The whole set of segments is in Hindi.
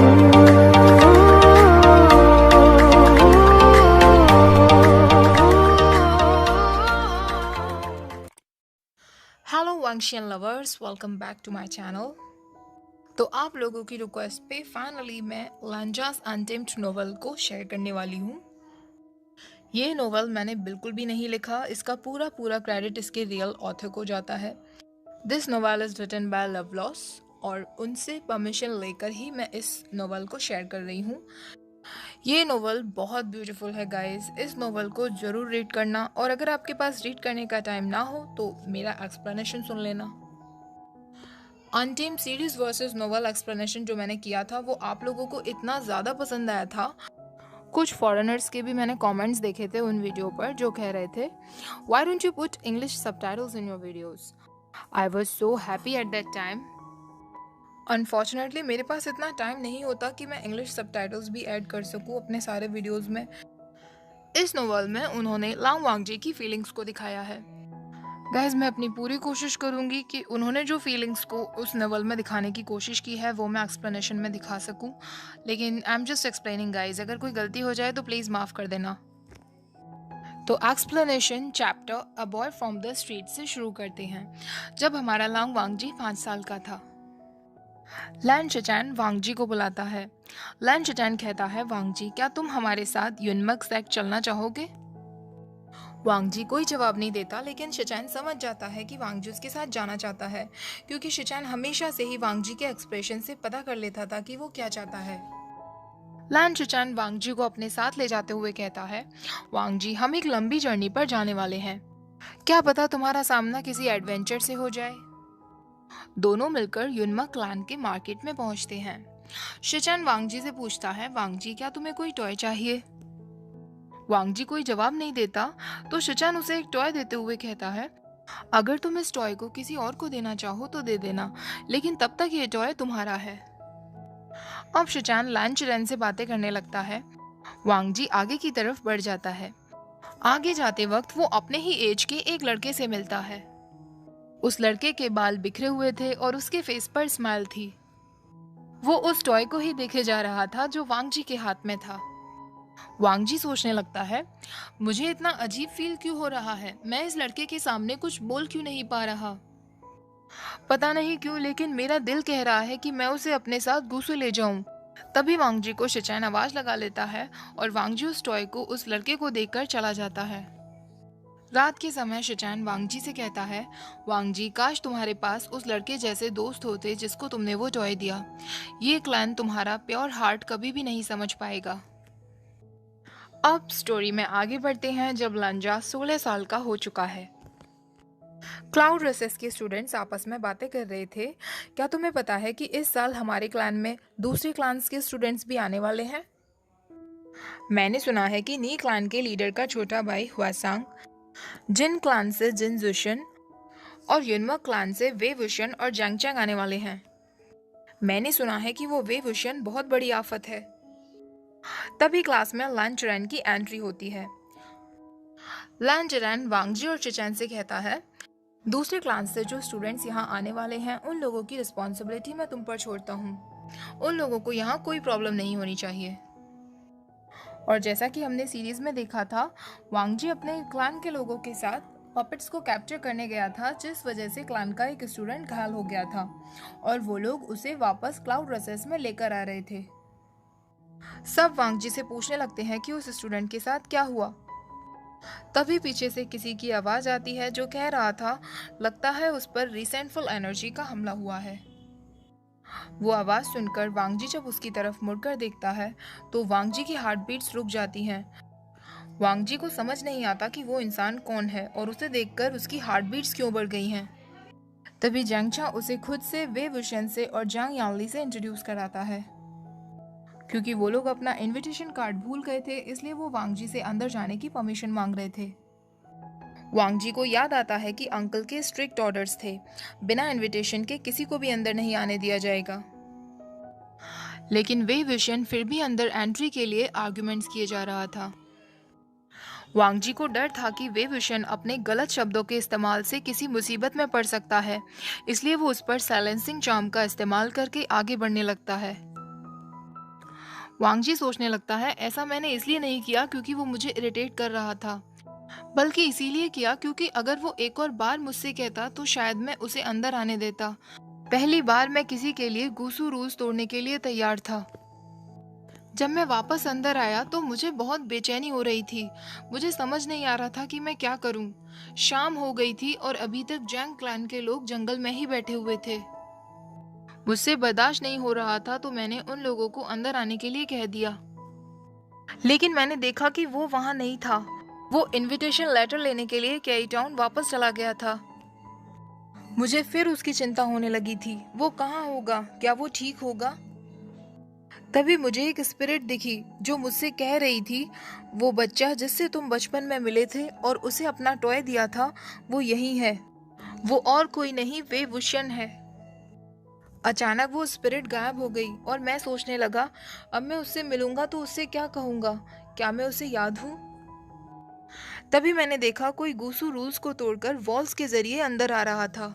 Hello Wangxian lovers, welcome back to my channel. तो आप लोगों की रिक्वेस्ट पे फाइनली मैं लांजास अनटेम्ड नोवेल को शेयर करने वाली हूँ। ये नोवेल मैंने बिल्कुल भी नहीं लिखा, इसका पूरा पूरा क्रेडिट इसके रियल ऑथर को जाता है। This novel is written by Lovelos और उनसे परमिशन लेकर ही मैं इस नोवेल को शेयर कर रही हूँ। ये नोवेल बहुत ब्यूटीफुल है गाइस, इस नोवेल को ज़रूर रीड करना, और अगर आपके पास रीड करने का टाइम ना हो तो मेरा एक्सप्लेनेशन सुन लेना। Untamed series versus novel explanation जो मैंने किया था वो आप लोगों को इतना ज़्यादा पसंद आया था। कुछ फॉरेनर्स के भी मैंने कमेंट्स देखे थे उन वीडियो पर जो कह रहे थे, why don't you put English subtitles in your videos. I was so happy at that time. Unfortunately मेरे पास इतना टाइम नहीं होता कि मैं इंग्लिश सबटाइटल्स भी ऐड कर सकूं अपने सारे वीडियोस में। इस नोवेल में उन्होंने लांग वांगजी की फीलिंग्स को दिखाया है। गाइज मैं अपनी पूरी कोशिश करूंगी कि उन्होंने जो फीलिंग्स को उस नोवेल में दिखाने की कोशिश की है वो मैं एक्सप्लेनेशन में दिखा सकूं, लेकिन I am just explaining guys, अगर कोई गलती हो जाए तो प्लीज़ माफ़ कर देना। तो explanation chapter a boy from the street से शुरू करते हैं। जब हमारा लांग वांगजी 5 साल का था, लैन चचैन वांगजी को बुलाता है। लैन चचैन कहता है, वांगजी क्या तुम हमारे साथ युनमक सैक चलना चाहोगे। वांगजी कोई जवाब नहीं देता, लेकिन शिचैन समझ जाता है कि वांगजी उसके साथ जाना चाहता है, क्योंकि शिचैन हमेशा से ही वांगजी के एक्सप्रेशन से पता कर लेता था कि वो क्या चाहता है। लैन शिचैन वांगजी को अपने साथ ले जाते हुए कहता है, वांगजी हम एक लंबी जर्नी पर जाने वाले हैं, क्या पता तुम्हारा सामना किसी एडवेंचर से हो जाए। दोनों मिलकर युनमा क्लैन के मार्केट में पहुंचते हैं। शिचैन वांगजी से पूछता है, वांगजी क्या तुम्हें कोई टॉय चाहिए। वांगजी कोई जवाब नहीं देता, तो शिचैन उसे एक टॉय देते हुए कहता है, अगर तुम इस टॉय को किसी और को देना चाहो तो दे देना, लेकिन तब तक ये टॉय तुम्हारा है। अब शिचैन लैन चिरेन से बातें करने लगता है। वांगजी आगे की तरफ बढ़ जाता है। आगे जाते वक्त वो अपने ही एज के एक लड़के से मिलता है। उस लड़के के बाल बिखरे हुए थे और उसके फेस पर स्माइल थी। वो उस टॉय को ही देखे जा रहा था जो वांगजी के हाथ में था। वांगजी सोचने लगता है, मुझे इतना अजीब फील क्यों हो रहा है, मैं इस लड़के के सामने कुछ बोल क्यों नहीं पा रहा। पता नहीं क्यों, लेकिन मेरा दिल कह रहा है कि मैं उसे अपने साथ घूसे ले जाऊं। तभी वांगजी को शिचैन आवाज लगा लेता है और वांगजी उस टॉय को उस लड़के को देखकर चला जाता है। रात के समय शिचैन वांगजी से कहता है, वांगजी काश तुम्हारे पास उस लड़के जैसे दोस्त होते जिसको तुमने वो टॉय दिया। ये क्लैन तुम्हारा प्योर हार्ट कभी भी नहीं समझ पाएगा। अब स्टोरी में आगे बढ़ते हैं जब लंजा 16 साल का हो चुका है। क्लाउड रेसेस के स्टूडेंट्स आपस में बातें कर रहे थे, क्या तुम्हें पता है कि इस साल हमारे क्लान में दूसरे क्लान्स के स्टूडेंट्स भी आने वाले हैं। मैंने सुना है कि नी क्लान के लीडर का छोटा भाई हुआसांग, जिन क्लान से जिन जुशन और युनमा क्लान से वे वुशन और जैंगचैंग आने वाले हैं। मैंने सुना है कि वो वे वुशन बहुत बड़ी आफत है। तभी क्लास में लैन चिरेन की एंट्री होती है। लैन चिरेन वांगजी और चिचैन से कहता है, दूसरे क्लास से जो स्टूडेंट्स यहाँ आने वाले हैं उन लोगों की रिस्पॉन्सिबिलिटी मैं तुम पर छोड़ता हूँ। उन लोगों को यहाँ कोई प्रॉब्लम नहीं होनी चाहिए। और जैसा कि हमने सीरीज में देखा था, वांगजी अपने क्लान के लोगों के साथ पपेट्स को कैप्चर करने गया था, जिस वजह से क्लान का एक स्टूडेंट घायल हो गया था और वो लोग उसे वापस क्लाउड रेसेस में लेकर आ रहे थे। सब वांगजी से पूछने लगते हैं कि उस स्टूडेंट के साथ क्या हुआ। तभी पीछे से किसी की आवाज आती है जो कह रहा था, लगता है उस पर रिसेंटफुल एनर्जी का हमला हुआ है। वो आवाज सुनकर वांगजी जब उसकी तरफ मुड़कर देखता है तो वांगजी की हार्ट बीट्स रुक जाती हैं। वांगजी को समझ नहीं आता कि वो इंसान कौन है और उसे देखकर उसकी हार्ट बीट्स क्यों बढ़ गई हैं। तभी जैंगचा उसे खुद से वे वुशन से और जांग यांगली से इंट्रोड्यूस कराता है। क्योंकि वो लोग अपना इनविटेशन कार्ड भूल गए थे, इसलिए वो वांगजी से अंदर जाने की परमिशन मांग रहे थे। वांगजी को याद आता है कि अंकल के स्ट्रिक्ट ऑर्डर्स थे, बिना इनविटेशन के किसी को भी अंदर नहीं आने दिया जाएगा। लेकिन वे विशन फिर भी अंदर एंट्री के लिए आर्गुमेंट्स किए जा रहा था। वांगजी को डर था कि वे विशन अपने गलत शब्दों के इस्तेमाल से किसी मुसीबत में पड़ सकता है, इसलिए वो उस पर साइलेंसिंग चार्म का इस्तेमाल करके आगे बढ़ने लगता है। वांगजी सोचने लगता है, ऐसा मैंने इसलिए नहीं किया क्योंकि वो मुझे इरिटेट कर रहा था, बल्कि इसीलिए किया क्योंकि अगर वो एक और बार मुझसे कहता तो शायद मैं उसे अंदर आने देता। पहली बार मैं किसी के लिए गूसू रूल्स तोड़ने के लिए तैयार था। जब मैं वापस अंदर आया तो मुझे बहुत बेचैनी हो रही थी। मुझे समझ नहीं आ रहा था कि मैं क्या करूं। शाम हो गई थी और अभी तक जैंग क्लैन के लोग जंगल में ही बैठे हुए थे। मुझसे बर्दाश्त नहीं हो रहा था तो मैंने उन लोगों को अंदर आने के लिए कह दिया, लेकिन मैंने देखा कि वो वहां नहीं था। वो इनविटेशन लेटर लेने के लिए केई टाउन वापस चला गया था। मुझे फिर उसकी चिंता होने लगी थी। वो कहाँ होगा? क्या वो ठीक होगा? तभी मुझे एक स्पिरिट दिखी जो मुझसे कह रही थी, वो बच्चा जिससे तुम बचपन में मिले थे और उसे अपना टॉय दिया था, वो यही है। वो और कोई नहीं, वे वुशन है। अचानक वो स्पिरिट गायब हो गई और मैं सोचने लगा, अब मैं उससे मिलूंगा तो उससे क्या कहूंगा? क्या मैं उसे याद हूँ? तभी मैंने देखा कोई गूसू रूल्स को तोड़कर वॉल्स के जरिए अंदर आ रहा था।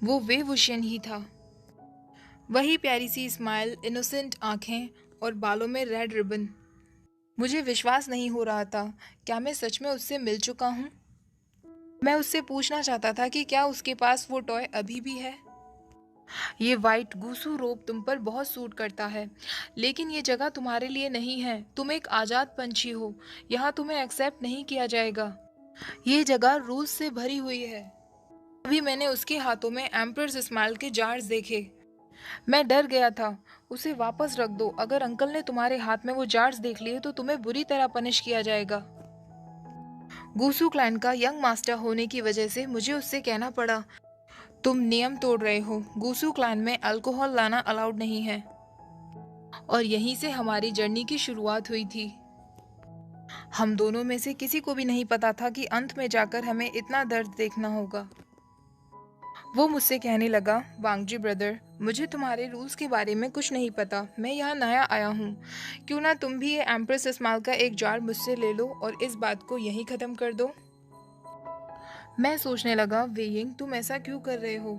वो वे वुशन ही था। वही प्यारी सी स्माइल, इनोसेंट आंखें और बालों में रेड रिबन। मुझे विश्वास नहीं हो रहा था। क्या मैं सच में उससे मिल चुका हूँ? मैं उससे पूछना चाहता था कि क्या उसके पास वो टॉय अभी भी है। ये वाइट गूसू रोब तुम पर बहुत सूट करता है, लेकिन ये जगह तुम्हारे लिए नहीं है। तुम एक आजाद पंछी हो। यहाँ तुम्हें एक्सेप्ट नहीं किया जाएगा। ये जगह रूल्स से भरी हुई है। अभी मैंने उसके हाथों में एम्प्रर्स स्माइल के जार्स देखे। मैं डर गया था। उसे वापस रख दो। अगर अंकल ने तुम्हारे हाथ में वो जार्स देख लिए तो तुम्हें बुरी तरह पनिश किया जाएगा। गूसू क्लैन का यंग मास्टर होने की वजह से मुझे उससे कहना पड़ा, तुम नियम तोड़ रहे हो। गूसू क्लैन में अल्कोहल लाना अलाउड नहीं है। और यहीं से हमारी जर्नी की शुरुआत हुई थी। हम दोनों में से किसी को भी नहीं पता था कि अंत में जाकर हमें इतना दर्द देखना होगा। वो मुझसे कहने लगा, वांगजी ब्रदर, मुझे तुम्हारे रूल्स के बारे में कुछ नहीं पता। मैं यहाँ नया आया हूँ। क्यों ना तुम भी ये एम्प्रेस स्माइल का एक जार मुझसे ले लो और इस बात को यहीं ख़त्म कर दो। मैं सोचने लगा, वेइंग, तुम ऐसा क्यों कर रहे हो?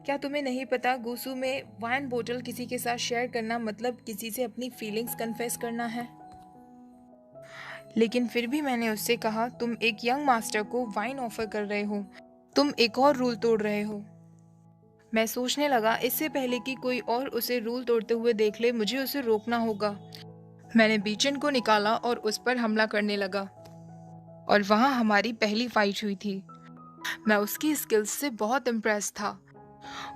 क्या तुम्हें नहीं पता गूसू में वाइन बोतल किसी के साथ शेयर करना मतलब किसी से अपनी फीलिंग्स कन्फेस करना है? लेकिन फिर भी मैंने उससे कहा, तुम एक यंग मास्टर को वाइन ऑफर कर रहे हो। तुम एक और रूल तोड़ रहे हो। मैं सोचने लगा, इससे पहले कि कोई और उसे रूल तोड़ते हुए देख ले, मुझे उसे रोकना होगा। मैंने बीचन को निकाला और उस पर हमला करने लगा और वहाँ हमारी पहली फाइट हुई थी। मैं उसकी स्किल्स से बहुत इम्प्रेस था।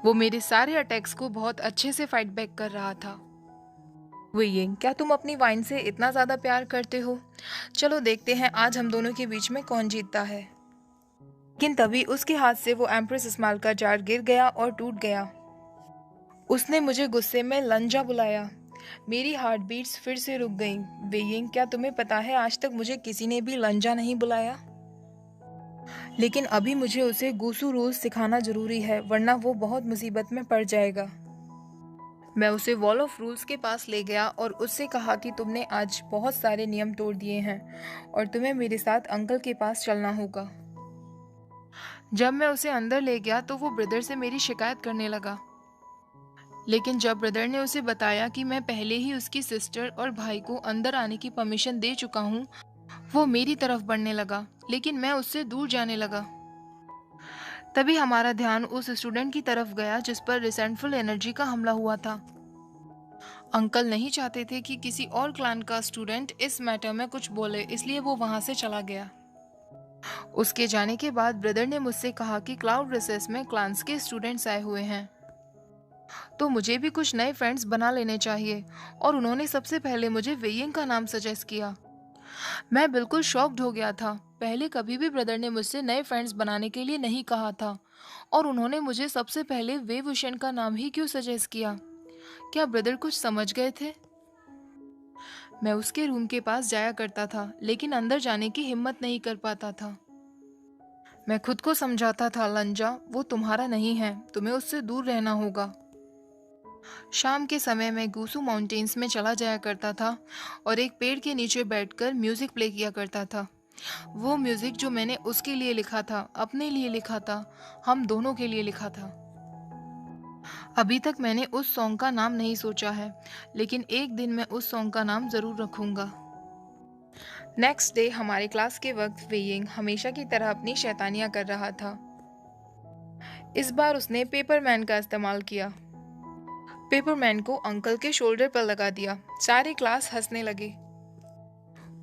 वो मेरे सारे अटैक्स को बहुत अच्छे से फाइट बैक कर रहा था। वेइंग, क्या तुम अपनी वाइन से इतना ज़्यादा प्यार करते हो? चलो देखते हैं आज हम दोनों के बीच में कौन जीतता है। लेकिन तभी उसके हाथ से वो एम्प्रेस स्माइल का जार गिर गया और टूट गया। उसने मुझे गुस्से में लंजा बुलाया। मेरी हार्ट बीट्स फिर से रुक गईं। वेइंग, क्या तुम्हें पता है आज तक मुझे किसी ने भी लंजा नहीं बुलाया? लेकिन अभी मुझे उसे गूसू रूल्स सिखाना जरूरी है, वरना वो बहुत मुसीबत में पड़ जाएगा। मैं उसे वॉल ऑफ रूल्स के पास ले गया और उससे कहा कि तुमने आज बहुत सारे नियम तोड़ दिए हैं और तुम्हें मेरे साथ अंकल के पास चलना होगा। जब मैं उसे अंदर ले गया तो वो ब्रदर से मेरी शिकायत करने लगा। लेकिन जब ब्रदर ने उसे बताया कि मैं पहले ही उसकी सिस्टर और भाई को अंदर आने की परमिशन दे चुका हूँ, वो मेरी तरफ बढ़ने लगा, लेकिन मैं उससे दूर जाने लगा। तभी हमारा ध्यान उस स्टूडेंट की तरफ गया जिस पर रिसेंटफुल एनर्जी का हमला हुआ था। अंकल नहीं चाहते थे कि किसी और क्लान का स्टूडेंट इस मैटर में कुछ बोले, इसलिए वो वहां से चला गया। उसके जाने के बाद ब्रदर ने मुझसे कहा कि क्लाउड रिसेस में क्लान्स के स्टूडेंट्स आए हुए हैं, तो मुझे भी कुछ नए फ्रेंड्स बना लेने चाहिए। और उन्होंने सबसे पहले मुझे वेइंग का नाम सजेस्ट किया। मैं बिल्कुल शॉक्ड हो गया था। पहले कभी भी ब्रदर ने मुझसे नए फ्रेंड्स बनाने के लिए नहीं कहा था और उन्होंने मुझे सबसे पहले वेवुशन का नाम ही क्यों सजेस्ट किया? क्या ब्रदर कुछ समझ गए थे? मैं उसके रूम के पास जाया करता था, लेकिन अंदर जाने की हिम्मत नहीं कर पाता था। मैं खुद को समझाता था, लंजा, वो तुम्हारा नहीं है, तुम्हें उससे दूर रहना होगा। शाम के समय मैं गूसू माउंटेन्स में चला जाया करता था और एक पेड़ के नीचे बैठकर म्यूजिक प्ले किया करता था। वो म्यूजिक जो मैंने उसके लिए लिखा था, अपने लिए लिखा था, हम दोनों के लिए लिखा था। अभी तक मैंने उस सॉन्ग का नाम नहीं सोचा है, लेकिन एक दिन मैं उस सॉन्ग का नाम ज़रूर रखूँगा। नेक्स्ट डे हमारे क्लास के वक्त वेइंग हमेशा की तरह अपनी शैतानियाँ कर रहा था। इस बार उसने पेपरमैन का इस्तेमाल किया। पेपरमैन को अंकल के शोल्डर पर लगा दिया। सारे क्लास हंसने लगे।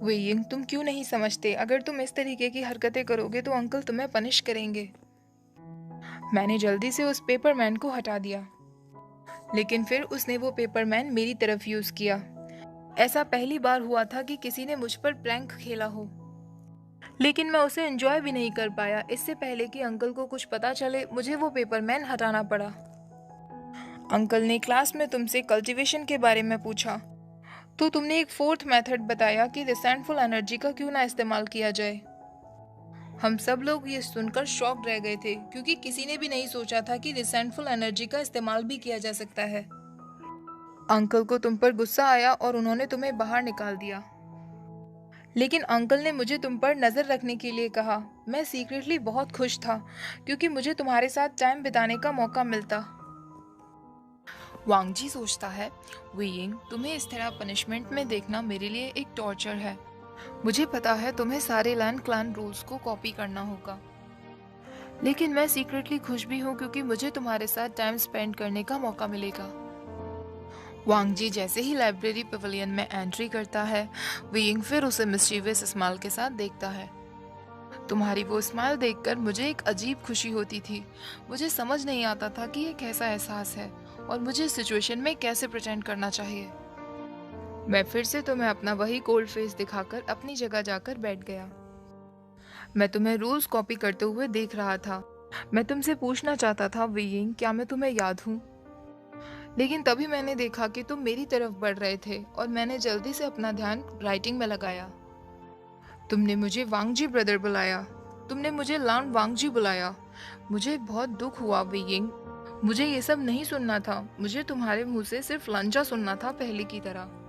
वेइंग, तुम क्यों नहीं समझते? अगर तुम इस तरीके की हरकतें करोगे तो अंकल तुम्हें पनिश करेंगे। मैंने जल्दी से उस पेपरमैन को हटा दिया, लेकिन फिर उसने वो पेपरमैन मेरी तरफ यूज किया। ऐसा पहली बार हुआ था कि किसी ने मुझ पर प्रैंक खेला हो, लेकिन मैं उसे एंजॉय भी नहीं कर पाया। इससे पहले कि अंकल को कुछ पता चले, मुझे वो पेपरमैन हटाना पड़ा। अंकल ने क्लास में तुमसे कल्टीवेशन के बारे में पूछा, तो तुमने एक फोर्थ मेथड बताया कि रिसेंटफुल एनर्जी का क्यों ना इस्तेमाल किया जाए। हम सब लोग ये सुनकर शॉक्ड रह गए थे, क्योंकि किसी ने भी नहीं सोचा था कि रिसेंटफुल एनर्जी का इस्तेमाल भी किया जा सकता है। अंकल को तुम पर गुस्सा आया और उन्होंने तुम्हें बाहर निकाल दिया, लेकिन अंकल ने मुझे तुम पर नजर रखने के लिए कहा। मैं सीक्रेटली बहुत खुश था, क्योंकि मुझे तुम्हारे साथ टाइम बिताने का मौका मिलता। वांगजी सोचता है, वेइंग, तुम्हें इस तरह पनिशमेंट में देखना मेरे लिए एक टॉर्चर है। मुझे पता है तुम्हें सारे लैंड क्लैन रूल्स को कॉपी करना होगा, लेकिन मैं सीक्रेटली खुश भी हूँ क्योंकि मुझे तुम्हारे साथ टाइम स्पेंड करने का मौका मिलेगा। वांगजी जैसे ही लाइब्रेरी पवेलियन में एंट्री करता है, वेइंग फिर उसे मिस्चीवियस स्माइल के साथ देखता है। तुम्हारी वो स्माइल देखकर मुझे एक अजीब खुशी होती थी। मुझे समझ नहीं आता था कि ये कैसा एहसास है और मुझे इस सिचुएशन में कैसे प्रिटेंड करना चाहिए। मैं फिर से तुम्हें अपना वही कोल्ड फेस दिखाकर अपनी जगह जाकर बैठ गया। मैं तुम्हें रूल्स कॉपी करते हुए देख रहा था। मैं तुमसे पूछना चाहता था, वेइंग, क्या मैं तुम्हें याद हूँ? लेकिन तभी मैंने देखा कि तुम मेरी तरफ बढ़ रहे थे और मैंने जल्दी से अपना ध्यान राइटिंग में लगाया। तुमने मुझे वांगजी ब्रदर बुलाया। तुमने मुझे लान वांगजी बुलाया। मुझे बहुत दुख हुआ वेइंग। मुझे ये सब नहीं सुनना था। मुझे तुम्हारे मुंह से सिर्फ लंजा सुनना था पहले की तरह।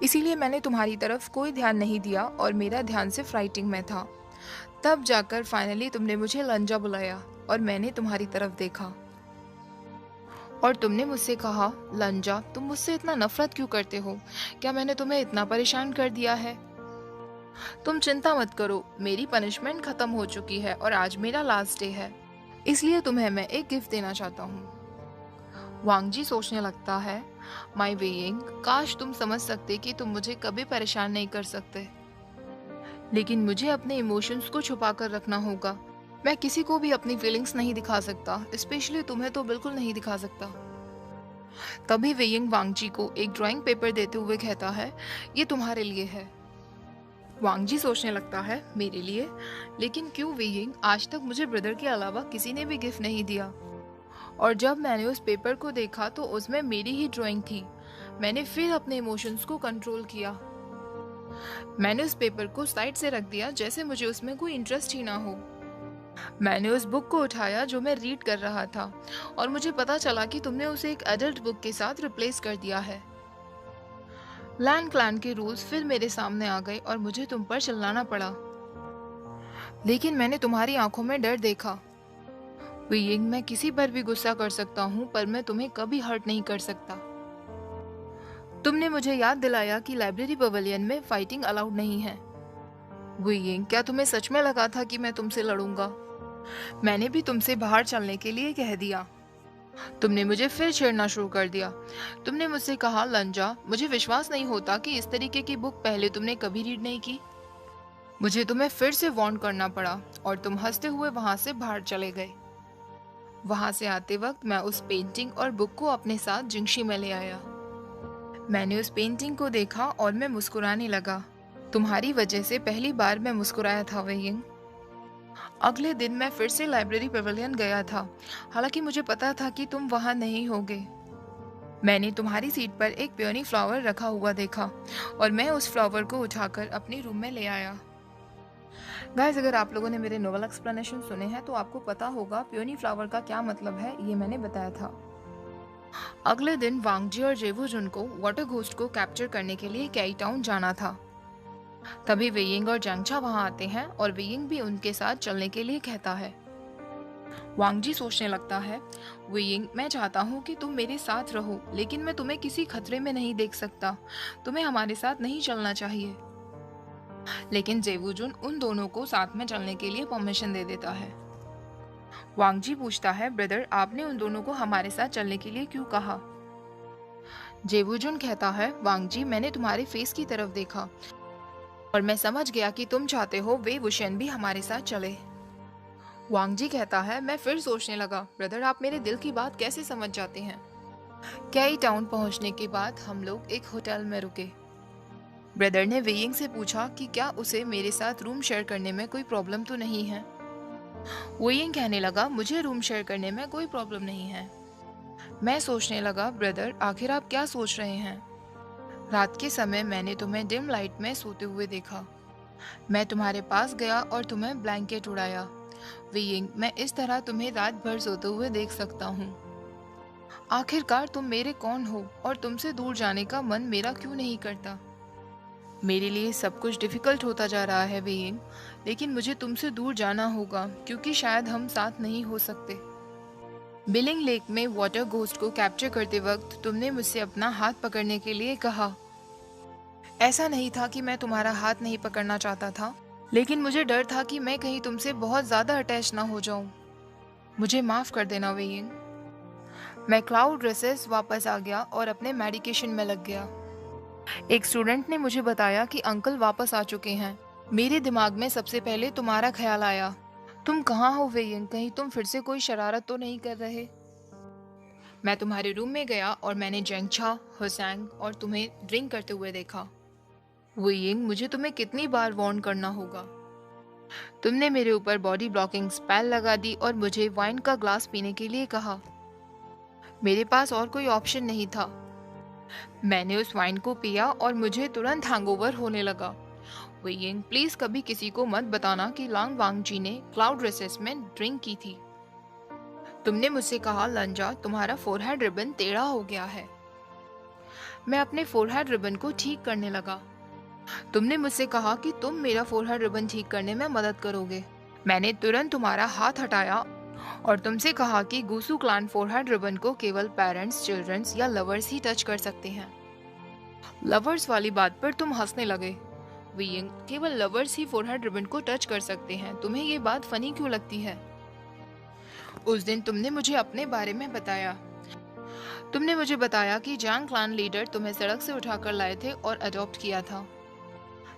इसीलिए मैंने तुम्हारी तरफ कोई ध्यान नहीं दिया और मेरा ध्यान सिर्फ राइटिंग में था। तब जाकर फाइनली तुमने मुझे लंजा बुलाया और मैंने तुम्हारी तरफ देखा और तुमने मुझसे कहा, लंजा, तुम मुझसे इतना नफरत क्यों करते हो? क्या मैंने तुम्हें इतना परेशान कर दिया है? तुम चिंता मत करो, मेरी पनिशमेंट खत्म हो चुकी है और आज मेरा लास्ट डे है, इसलिए तुम्हें मैं एक गिफ्ट देना चाहता हूँ। वांगजी सोचने लगता है, माय वेइंग, काश तुम समझ सकते कि तुम मुझे कभी परेशान नहीं कर सकते, लेकिन मुझे अपने इमोशंस को छुपा कर रखना होगा। मैं किसी को भी अपनी फीलिंग्स नहीं दिखा सकता, स्पेशली तुम्हें तो बिल्कुल नहीं दिखा सकता। तभी वेइंग वांगजी को एक ड्राइंग पेपर देते हुए कहता है, ये तुम्हारे लिए है। वांगजी सोचने लगता है, मेरे लिए? लेकिन क्यों वेइंग? आज तक मुझे ब्रदर के अलावा किसी ने भी गिफ्ट नहीं दिया। और जब मैंने उस पेपर को देखा तो उसमें मेरी ही ड्राइंग थी। मैंने फिर अपने इमोशंस को कंट्रोल किया। मैंने उस पेपर को साइड से रख दिया, जैसे मुझे उसमें कोई इंटरेस्ट ही ना हो। मैंने उस बुक को उठाया जो मैं रीड कर रहा था और मुझे पता चला कि तुमने उसे एक एडल्ट बुक के साथ रिप्लेस कर दिया है। लैंड क्लैन के रूल्स फिर मेरे सामने आ गए और मुझे तुम पर चिल्लाना पड़ा, लेकिन मैंने तुम्हारी आंखों में डर देखा। वेइंग, मैं किसी पर भी गुस्सा कर सकता हूँ, पर मैं तुम्हें कभी हर्ट नहीं कर सकता। तुमने मुझे याद दिलाया कि लाइब्रेरी पवेलियन में फाइटिंग अलाउड नहीं है। वेइंग, क्या तुम्हें सच में लगा था कि मैं तुमसे लड़ूंगा? मैंने भी तुमसे बाहर चलने के लिए कह दिया। तुमने मुझे फिर छेड़ना शुरू कर दिया। तुमने मुझसे कहा, लंजा, मुझे विश्वास नहीं होता कि इस तरीके की बुक पहले तुमने कभी रीड नहीं की। मुझे तुम्हें फिर से वार्न करना पड़ा और तुम हंसते हुए वहां से बाहर चले गए। वहां से आते वक्त मैं उस पेंटिंग और बुक को अपने साथ जिंगशी में ले आया। मैंने उस पेंटिंग को देखा और मैं मुस्कुराने लगा। तुम्हारी वजह से पहली बार मैं मुस्कुराया था वेइंग। अगले दिन मैं फिर से लाइब्रेरी पवेलियन गया था, हालांकि मुझे पता था कि तुम वहां नहीं होगे। मैंने तुम्हारी सीट पर एक पियोनी फ्लावर रखा हुआ देखा और मैं उस फ्लावर को उठाकर अपने रूम में ले आया। गाइस, अगर आप लोगों ने मेरे नोवेल एक्सप्लेनेशन सुने हैं तो आपको पता होगा पियोनी फ्लावर का क्या मतलब है, ये मैंने बताया था। अगले दिन वांगजी और जेवुजुन को वाटर घोस्ट को कैप्चर करने के लिए केई टाउन जाना था। तभी वेइंग और जंगचा वहां आते हैं और वेइंग भी उनके साथ चलने के लिए कहता है। वांग जी सोचने लगता है, वेइंग, मैं चाहता हूँ कि तुम मेरे साथ रहो, लेकिन मैं तुम्हें किसी खतरे में नहीं देख सकता। तुम्हें हमारे साथ नहीं चलना चाहिए। लेकिन जेवूजुन उन दोनों को साथ में चलने के लिए परमिशन दे देता है। वांग जी पूछता है, ब्रदर, आपने उन दोनों को हमारे साथ चलने के लिए क्यों कहा? जेवूजुन कहता है, वांग जी, मैंने तुम्हारे फेस की तरफ देखा और मैं समझ गया कि तुम चाहते हो वे वुशेन भी हमारे साथ चले। वांग जी कहता है, मैं फिर सोचने लगा, ब्रदर, आप मेरे दिल की बात कैसे समझ जाते हैं? कैई टाउन पहुंचने के बाद हम लोग एक होटल में रुके। ब्रदर ने वेइंग से पूछा कि क्या उसे मेरे साथ रूम शेयर करने में कोई प्रॉब्लम तो नहीं है। वेइंग कहने लगा, मुझे रूम शेयर करने में कोई प्रॉब्लम नहीं है। मैं सोचने लगा, ब्रदर, आखिर आप क्या सोच रहे हैं? रात के समय मैंने तुम्हें डिम लाइट में सोते हुए देखा। मैं तुम्हारे पास गया और तुम्हें ब्लैंकेट उड़ाया। वेइंग, मैं इस तरह तुम्हें रात भर सोते हुए देख सकता हूँ। आखिरकार तुम मेरे कौन हो और तुमसे दूर जाने का मन मेरा क्यों नहीं करता? मेरे लिए सब कुछ डिफिकल्ट होता जा रहा है वेइंग, लेकिन मुझे तुमसे दूर जाना होगा क्योंकि शायद हम साथ नहीं हो सकते। बिलिंग लेक में वाटर घोस्ट को कैप्चर करते वक्त तुमने मुझसे अपना हाथ पकड़ने के लिए कहा। ऐसा नहीं था कि मैं तुम्हारा हाथ नहीं पकड़ना चाहता था, लेकिन मुझे डर था कि मैं कहीं तुमसे बहुत ज्यादा अटैच ना हो जाऊं। मुझे माफ कर देना वेइंग। मैं क्लाउड रेसेस वापस आ गया और अपने मेडिकेशन में लग गया। एक स्टूडेंट ने मुझे बताया कि अंकल वापस आ चुके हैं। मेरे दिमाग में सबसे पहले तुम्हारा ख्याल आया। तुम कहाँ हो वेइंग? कहीं तुम फिर से कोई शरारत तो नहीं कर रहे? मैं तुम्हारे रूम में गया और मैंने जेंगछा, होसैंग और तुम्हें ड्रिंक करते हुए देखा। वेइंग, मुझे तुम्हें कितनी बार वार्न करना होगा? तुमने मेरे ऊपर बॉडी ब्लॉकिंग स्पेल लगा दी और मुझे वाइन का ग्लास पीने के लिए कहा। मेरे पास और कोई ऑप्शन नहीं था। मैंने उस वाइन को पिया और मुझे तुरंत हैंगओवर होने लगा। वेइंग, प्लीज कभी किसी को मत बताना कि लांग वांग जी ने क्लाउड रेसेस में ड्रिंक की थी। तुमने मुझसे कहा, लंजा, तुम्हारा फोरहेड रिबन टेढ़ा हो गया है। मैं अपने फोरहेड रिबन को ठीक करने लगा। तुमने मुझसे कहा कि तुम मेरा फोरहेड रिबन ठीक करने में मदद करोगे। मैंने तुरंत तुम्हारा हाथ हटाया और तुमसे कहा कि गूसू क्लान फोरहेड रिबन को केवल पेरेंट्स, चिल्ड्रंस या लवर्स ही टच कर सकते हैं। लवर्स वाली बात पर तुम हंसने लगे। वेइंग, केवल लवर्स ही फोरहेड रिबन को टच कर सकते हैं। तुम्हें ये बात फनी क्यों लगती है? उस दिन तुमने मुझे अपने बारे में बताया। तुमने मुझे बताया कि जांग क्लान लीडर तुम्हें सड़क से उठाकर लाए थे और अडॉप्ट किया था,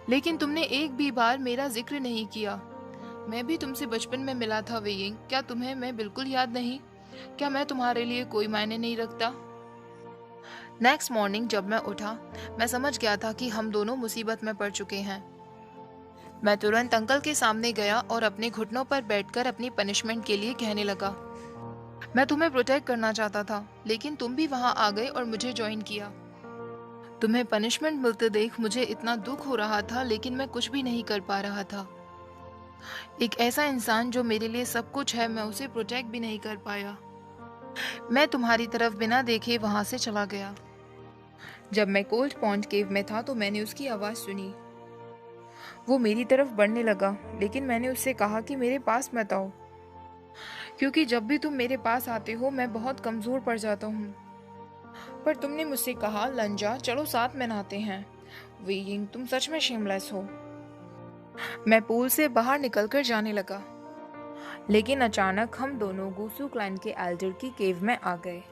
लेकिन तुमने एक भी बार मेरा जिक्र नहीं किया। मैं भी तुमसे बचपन में मिला था वेइंग, क्या तुम्हें मैं बिल्कुल याद नहीं? क्या मैं तुम्हारे लिए कोई मायने नहीं रखता? नेक्स्ट मॉर्निंग जब मैं उठा, मैं समझ गया था कि हम दोनों मुसीबत में पड़ चुके हैं। मैं तुरंत अंकल के सामने गया और अपने घुटनों पर बैठकर अपनी पनिशमेंट के लिए कहने लगा, मैं तुम्हें प्रोटेक्ट करना चाहता था, लेकिन तुम भी वहां आ गए और मुझे ज्वाइन किया। तुम्हें पनिशमेंट मिलते देख मुझे इतना दुख हो रहा था, लेकिन मैं कुछ भी नहीं कर पा रहा था। एक ऐसा इंसान जो मेरे लिए सब कुछ है, मैं उसे प्रोटेक्ट भी नहीं कर पाया। मैं तुम्हारी तरफ बिना देखे वहां से चला गया। जब मैं कोल्ड पॉन्ड केव में था तो मैंने उसकी आवाज सुनी। वो मेरी तरफ बढ़ने लगा, लेकिन मैंने उससे कहा कि मेरे पास मत आओ, क्योंकि जब भी तुम मेरे पास आते हो मैं बहुत कमजोर पड़ जाता हूँ। पर तुमने मुझसे कहा, लंजा, चलो साथ में नहाते हैं। वेइंग, तुम सच में शेमलेस हो। मैं पूल से बाहर निकलकर जाने लगा, लेकिन अचानक हम दोनों गूसू क्लैन के एल्डर की केव में आ गए।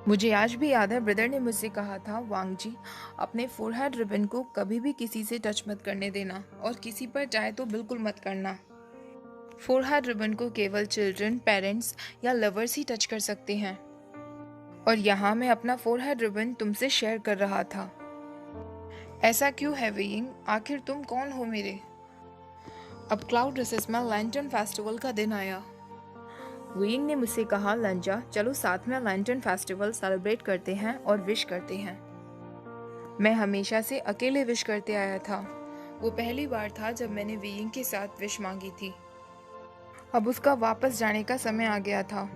मुझे आज भी याद है, ब्रदर ने मुझसे कहा था, वांग जी, अपने फोरहेड रिबन को कभी भी किसी से टच मत करने देना और किसी पर जाए तो बिल्कुल मत करना। फोरहेड रिबन को केवल चिल्ड्रन, पेरेंट्स या लवर्स ही टच कर सकते हैं। और यहाँ मैं अपना फोरहेड रिबन तुमसे शेयर कर रहा था। ऐसा क्यों है वेइंग? आखिर तुम कौन हो मेरे? अब क्लाउड रेसेस में लैंटर्न फेस्टिवल का दिन आया। वेइंग ने मुझसे कहा, लंजा, चलो साथ में लैंटर्न फेस्टिवल सेलिब्रेट करते हैं और विश करते हैं। मैं हमेशा से अकेले विश करते आया था। वो पहली बार था जब मैंने वेइंग के साथ विश मांगी थी। अब उसका वापस जाने का समय आ गया था।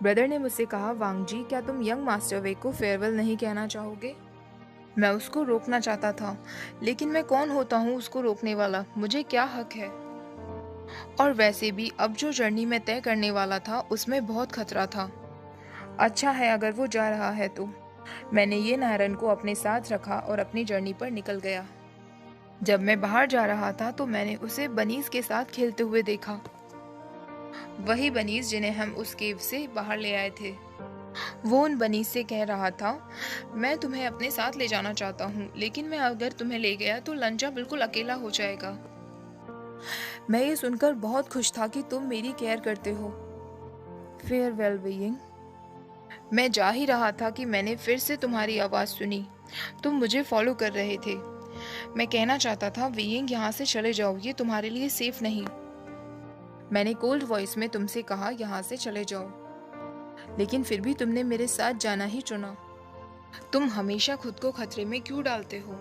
ब्रदर ने मुझसे कहा, वांग जी, क्या तुम यंग मास्टर वे को फेयरवेल नहीं कहना चाहोगे? मैं उसको रोकना चाहता था, लेकिन मैं कौन होता हूँ उसको रोकने वाला? मुझे क्या हक है? और वैसे भी अब जो जर्नी मैं तय करने वाला था उसमें बहुत खतरा था। अच्छा है अगर वो जा रहा है तो। मैंने ये नायरन को अपने साथ रखा और अपनी जर्नी पर निकल गया। जब मैं बाहर जा रहा था तो मैंने उसे बनीज के साथ खेलते हुए देखा। वही बनीज जिन्हें हम उस केव से बाहर ले आए थे। वो उन बनीज से कह रहा था, मैं तुम्हें अपने साथ ले जाना चाहता हूँ, लेकिन मैं अगर तुम्हें ले गया तो लंजा बिल्कुल अकेला हो जाएगा। मैं ये सुनकर बहुत खुश था कि तुम मेरी केयर करते हो। Farewell being. मैं जा ही रहा था कि मैंने फिर से तुम्हारी आवाज़ सुनी। तुम मुझे फॉलो कर रहे थे। मैं कहना चाहता था, बीइंग यहाँ से चले जाओ, ये तुम्हारे लिए सेफ नहीं। मैंने कोल्ड वॉइस में तुमसे कहा यहाँ से चले जाओ, लेकिन फिर भी तुमने मेरे साथ जाना ही चुना। तुम हमेशा खुद को खतरे में क्यों डालते हो?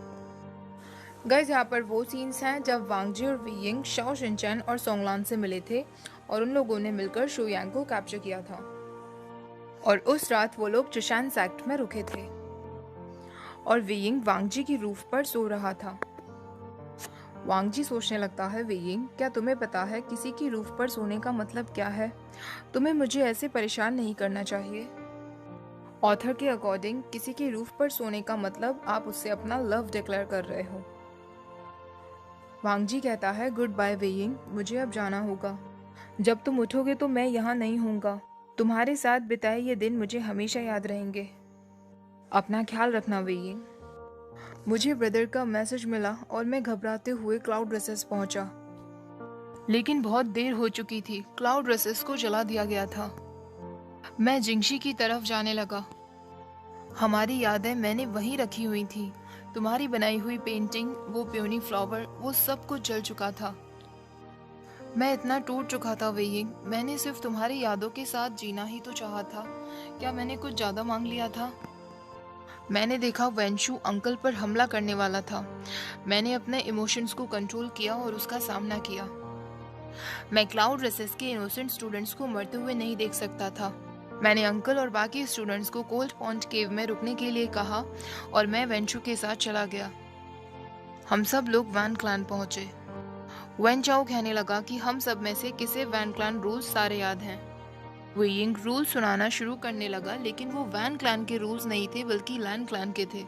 गाइस, यहाँ पर वो सीन्स हैं जब वांगजी और वीइंग शाओ शिनचैन और सोंगलान से मिले थे और उन लोगों ने मिलकर शुयांग को कैप्चर किया था। और उस रात वो लोग चुशान सेक्ट में रुके थे और वीइंग वांगजी की रूफ पर सो रहा था। वांगजी सोचने लगता है, वीइंग, क्या तुम्हें पता है किसी की रूफ पर सोने का मतलब क्या है? तुम्हें मुझे ऐसे परेशान नहीं करना चाहिए। ऑथर के अकॉर्डिंग किसी की रूफ पर सोने का मतलब आप उससे अपना लव डिक्लेयर कर रहे हो। वांगजी कहता है, गुड बाय वीइंग, मुझे अब जाना होगा। जब तुम उठोगे तो मैं यहाँ नहीं होऊंगा। तुम्हारे साथ बिताए ये दिन मुझे हमेशा याद रहेंगे। अपना ख्याल रखना वीइंग। मुझे ब्रदर का मैसेज मिला और मैं घबराते हुए क्लाउड रेसेस पहुंचा, लेकिन बहुत देर हो चुकी थी। क्लाउड रेसेस को जला दिया गया था। मैं जिंगशी की तरफ जाने लगा। हमारी यादें मैंने वहीं रखी हुई थी। तुम्हारी बनाई हुई पेंटिंग, वो प्योनी फ्लावर, वो सब कुछ जल चुका था। मैं इतना टूट चुका था वीइंग। मैंने सिर्फ तुम्हारी यादों के साथ जीना ही तो चाहा था। क्या मैंने कुछ ज्यादा मांग लिया था? मैंने देखा वेंशु अंकल पर हमला करने वाला था। मैंने अपने इमोशंस को कंट्रोल किया और उसका सामना किया। मैं क्लाउड रेसेस के इनोसेंट स्टूडेंट्स को मरते हुए नहीं देख सकता था। मैंने अंकल और बाकी स्टूडेंट्स को कोल्ड पॉइंट केव में रुकने के लिए कहा और मैं वेंशु के साथ चला गया। हम सब लोग वैन क्लैन पहुंचे। वेन चाओ कहने लगा कि हम सब में से किसे वैन क्लैन रूल्स सारे याद हैं। वीइंग रूल सुनाना शुरू करने लगा, लेकिन वो वैन क्लैन के रूल्स नहीं थे बल्कि लैन क्लैन के थे।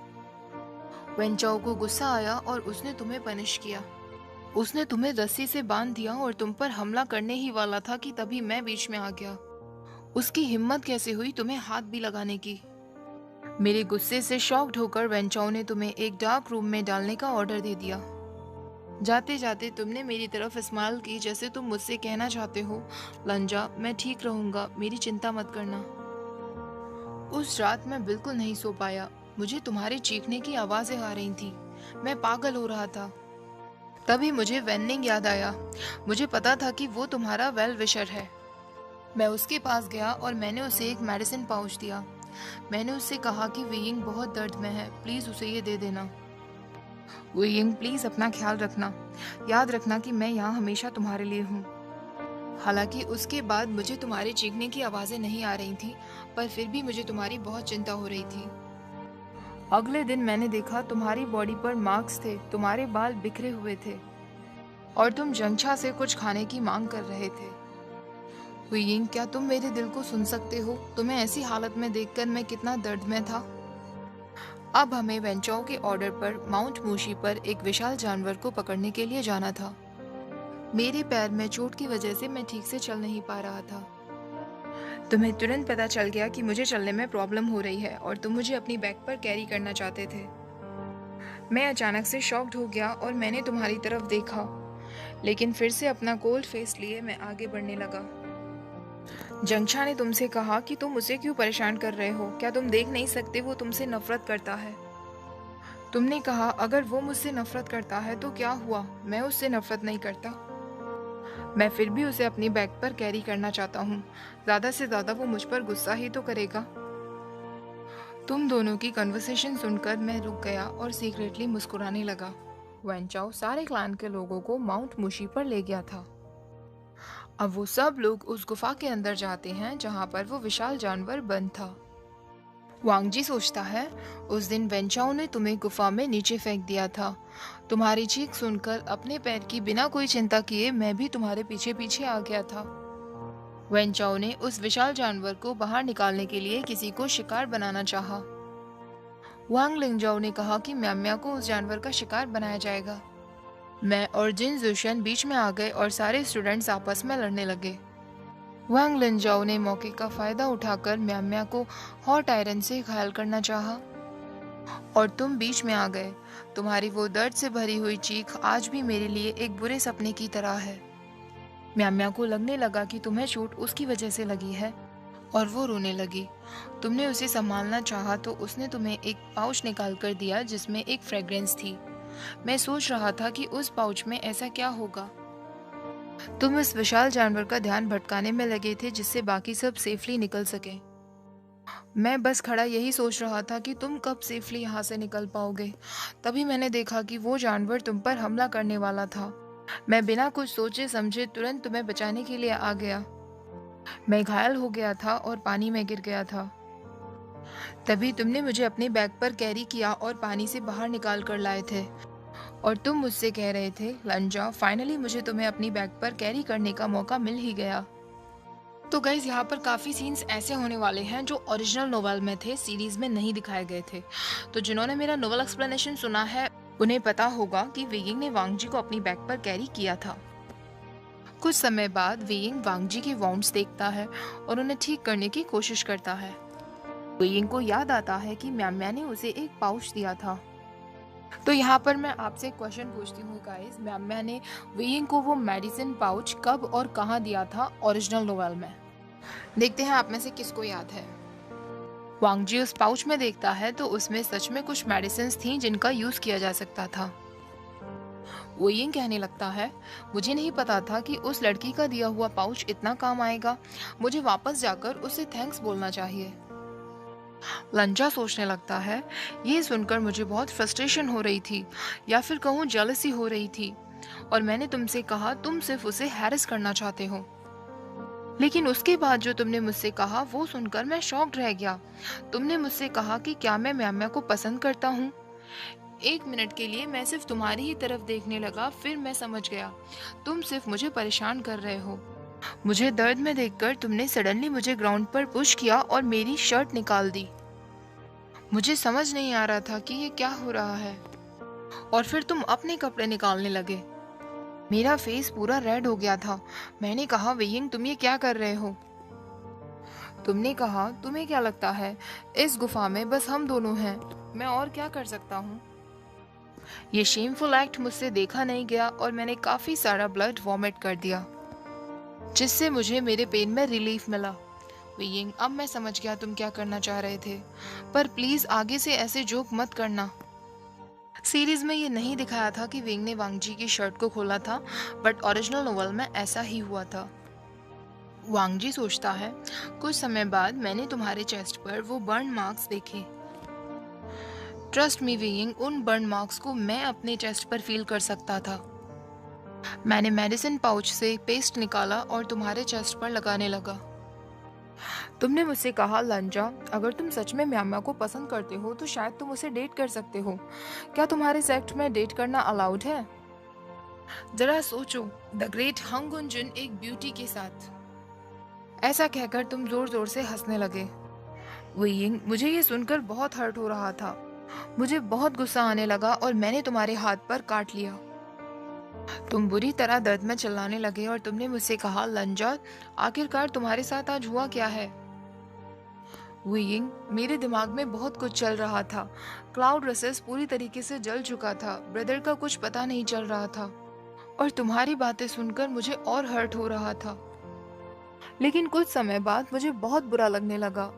वेन चाओ को गुस्सा आया और उसने तुम्हें पनिश किया। उसने तुम्हें रस्सी से बांध दिया और तुम पर हमला करने ही वाला था कि तभी मैं बीच में आ गया। उसकी हिम्मत कैसे हुई तुम्हें हाथ भी लगाने की? मेरे गुस्से से शॉक्ड होकर वेन चाओ ने तुम्हें एक डार्क रूम में डालने का ऑर्डर दे दिया। जाते जाते तुमने मेरी तरफ स्माइल की, जैसे तुम मुझसे कहना चाहते हो, लंजा, मैं ठीक रहूंगा, मेरी चिंता मत करना। उस रात मैं बिल्कुल नहीं सो पाया। मुझे तुम्हारे चीखने की आवाजें आ रही थी। मैं पागल हो रहा था। तभी मुझे वेनिंग याद आया। मुझे पता था कि वो तुम्हारा वेल विशर है। मैं उसके पास गया और मैंने उसे एक मेडिसिन पाउच दिया। मैंने उससे कहा कि वीइंग बहुत दर्द में है, प्लीज उसे ये दे देना। वीइंग, प्लीज अपना ख्याल रखना। याद रखना कि मैं यहाँ हमेशा तुम्हारे लिए हूँ। हालांकि उसके बाद मुझे तुम्हारे चीखने की आवाजें नहीं आ रही थी, पर फिर भी मुझे तुम्हारी बहुत चिंता हो रही थी। अगले दिन मैंने देखा तुम्हारी बॉडी पर मार्क्स थे, तुम्हारे बाल बिखरे हुए थे और तुम जंगछा से कुछ खाने की मांग कर रहे थे। वीइंग, क्या तुम मेरे दिल को सुन सकते हो? तुम्हें ऐसी हालत में देखकर मैं कितना दर्द में था। अब हमें वेंचाओ के ऑर्डर पर माउंट मूशी पर एक विशाल जानवर को पकड़ने के लिए जाना था। मेरे पैर में चोट की वजह से मैं ठीक से चल नहीं पा रहा था। तुम्हें तुरंत पता चल गया कि मुझे चलने में प्रॉब्लम हो रही है और तुम मुझे अपनी बैक पर कैरी करना चाहते थे। मैं अचानक से शॉक्ड हो गया और मैंने तुम्हारी तरफ देखा, लेकिन फिर से अपना कोल्ड फेस लिए मैं आगे बढ़ने लगा। जंगछा ने तुमसे कहा कि तुम उसे क्यों परेशान कर रहे हो? क्या तुम देख नहीं सकते वो तुमसे नफरत करता है? तुमने कहा, अगर वो मुझसे नफरत करता है तो क्या हुआ? मैं उससे नफरत नहीं करता। मैं फिर भी उसे अपनी बैक पर कैरी करना चाहता हूँ। ज्यादा से ज्यादा वो मुझ पर गुस्सा ही तो करेगा। तुम दोनों की कन्वर्सेशन सुनकर मैं रुक गया और सीक्रेटली मुस्कुराने लगा। वेंचाओ सारे क्लैन के लोगों को माउंट मुशी पर ले गया था। अब वो सब लोग उस गुफा के अंदर जाते हैं जहाँ पर वो विशाल जानवर बंद था। वांगजी सोचता है, उस दिन वेंचाओ ने तुम्हें गुफा में नीचे फेंक दिया था। तुम्हारी चीख सुनकर अपने पैर की बिना कोई चिंता किए मैं भी तुम्हारे पीछे पीछे आ गया था। वेंचाओ ने उस विशाल जानवर को बाहर निकालने के लिए किसी को शिकार बनाना चाहा। वांग लिंगजाओ ने कहा कि म्याम्या को उस जानवर का शिकार बनाया जाएगा। मैं और जिन जुशन बीच में आ गए और सारे स्टूडेंट्स आपस में लड़ने लगे। वांग लिंजाओ ने मौके का फायदा उठाकर म्याम्या को हॉट आयरन से घायल करना चाहा और तुम बीच में आ गए। तुम्हारी वो दर्द से भरी हुई चीख आज भी मेरे लिए एक बुरे सपने की तरह है। म्याम्या को लगने लगा कि तुम्हें चोट उसकी वजह से लगी है और वो रोने लगी। तुमने उसे संभालना चाहा तो उसने तुम्हें एक पाउच निकाल कर दिया जिसमें एक फ्रेग्रेंस थी। मैं सोच रहा था कि उस पाउच में ऐसा क्या होगा। तुम इस विशाल जानवर का ध्यान भटकाने में लगे थे जिससे बाकी सब सेफली निकल सके। मैं बस खड़ा यही सोच रहा था कि तुम कब सेफली यहाँ से निकल पाओगे। तभी मैंने देखा कि वो जानवर तुम पर हमला करने वाला था। मैं बिना कुछ सोचे समझे तुरंत तुम्हें बचाने के लिए आ गया। मैं घायल हो गया था और पानी में गिर गया था। तभी तुमने मुझे अपने बैग पर कैरी किया और पानी से बाहर निकाल कर लाए थे और तुम मुझसे कह रहे थे, लंजा, फाइनली मुझे तुम्हें अपनी बैग पर कैरी करने का मौका मिल ही गया। तो गाइज यहाँ पर काफ़ी सीन्स ऐसे होने वाले हैं जो ओरिजिनल नोवेल में थे, सीरीज में नहीं दिखाए गए थे। तो जिन्होंने मेरा नोवेल एक्सप्लेनेशन सुना है उन्हें पता होगा कि वेयिंग ने वांगजी को अपनी बैग पर कैरी किया था। कुछ समय बाद वेयिंग वांगजी की वाउंड्स देखता है और उन्हें ठीक करने की कोशिश करता है। वेयिंग को याद आता है कि म्याम्या ने उसे एक पाउच दिया था। तो यहाँ पर मैं आपसे एक क्वेश्चन पूछती हूँ गाइस, म्याम्या ने वेयिंग को वो मेडिसिन पाउच कब और कहाँ दिया था ओरिजिनल नोवेल में? देखते हैं आप में से किसको याद है। वांगजी उस पाउच में देखता है तो उसमें सच में कुछ मेडिसिन थी जिनका यूज किया जा सकता था। वेयिंग कहने लगता है, मुझे नहीं पता था कि उस लड़की का दिया हुआ पाउच इतना काम आएगा। मुझे वापस जाकर उसे थैंक्स बोलना चाहिए। लंजा सोचने लगता है, ये सुनकर मुझे बहुत फ्रस्ट्रेशन हो रही थी या फिर कहूँ जेलसी हो रही थी और मैंने तुमसे कहा तुम सिर्फ उसे हैरेस करना चाहते हो। लेकिन उसके बाद जो तुमने मुझसे कहा वो सुनकर मैं शॉक्ड रह गया। तुमने मुझसे कहा कि क्या मैं म्याम्या को पसंद करता हूँ। एक मिनट के लिए मैं सिर्फ तुम्हारी ही तरफ देखने लगा, फिर मैं समझ गया तुम सिर्फ मुझे परेशान कर रहे हो। मुझे दर्द में देखकर तुमने सडनली मुझे ग्राउंड पर पुश किया और मेरी शर्ट निकाल दी। मुझे समझ नहीं आ रहा था कि ये क्या हो रहा है और फिर तुम अपने कपड़े निकालने लगे। मेरा फेस पूरा रेड हो गया था। मैंने कहा, वेयिंग तुम ये क्या कर रहे हो? तुमने कहा, तुम्हें क्या लगता है इस गुफा में बस हम दोनों हैं, मैं और क्या कर सकता हूँ। ये शेमफुल एक्ट मुझसे देखा नहीं गया और मैंने काफी सारा ब्लड वॉमिट कर दिया जिससे मुझे मेरे पेन में रिलीफ मिला। वेयिंग, अब मैं समझ गया तुम क्या करना चाह रहे थे, पर प्लीज आगे से ऐसे जोक मत करना। सीरीज में ये नहीं दिखाया था कि वेंग ने वांगजी की शर्ट को खोला था, बट ओरिजिनल नोवेल में ऐसा ही हुआ था। वांगजी सोचता है, कुछ समय बाद मैंने तुम्हारे चेस्ट पर वो बर्न मार्क्स देखे। ट्रस्ट मी वेयिंग, उन बर्न मार्क्स को मैं अपने चेस्ट पर फील कर सकता था। मैंने मेडिसिन पाउच से पेस्ट निकाला और तुम्हारे चेस्ट पर लगाने लगा। तुमने मुझसे कहा, लंजा, अगर तुम सच में म्याम्या को पसंद करते हो तो शायद तुम उसे डेट कर सकते हो। क्या तुम्हारे सेक्ट में डेट करना अलाउड है? जरा सोचो, द ग्रेट हंग गुनजुन एक ब्यूटी के साथ। ऐसा कहकर तुम जोर जोर से हंसने लगे। वेयिंग, मुझे ये सुनकर बहुत हर्ट हो रहा था। मुझे बहुत गुस्सा आने लगा और मैंने तुम्हारे हाथ पर काट लिया। तुम बुरी तरह दर्द में चिल्लाने लगे और तुमने मुझसे कहा, लंजा, आखिरकार तुम्हारे साथ आज हुआ क्या है? वेयिंग, मेरे दिमाग में बहुत कुछ चल रहा था। क्लाउड रसेस पूरी तरीके से जल चुका था, ब्रदर का कुछ पता नहीं चल रहा था और तुम्हारी बातें सुनकर मुझे और हर्ट हो रहा था। लेकिन कुछ समय बाद मुझे बहुत बुरा लगने लगा।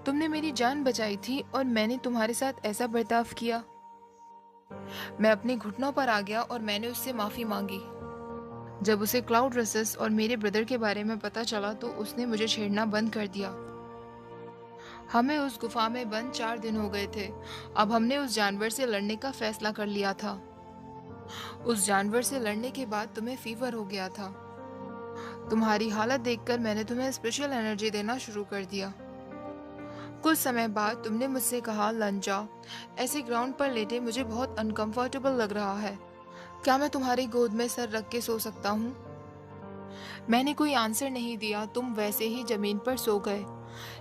तुमने मेरी जान बचाई थी और मैंने तुम्हारे साथ ऐसा बर्ताव किया। मैं अपने घुटनों पर आ गया और मैंने उससे माफी मांगी। जब उसे क्लाउड रसेस और मेरे ब्रदर के बारे में पता चला तो उसने मुझे छेड़ना बंद कर दिया। हमें उस गुफा में बंद 4 दिन हो गए थे। अब हमने उस जानवर से लड़ने का फैसला कर लिया था। उस जानवर से लड़ने के बाद तुम्हें फीवर हो गया था। तुम्हारी हालत देखकर मैंने तुम्हें स्पेशल एनर्जी देना शुरू कर दिया। कुछ समय बाद तुमने मुझसे कहा, लंजा, ऐसे ग्राउंड पर लेटे मुझे बहुत अनकंफर्टेबल लग रहा है। क्या मैं तुम्हारी गोद में सर रख के सो सकता हूँ? मैंने कोई आंसर नहीं दिया। तुम वैसे ही जमीन पर सो गए।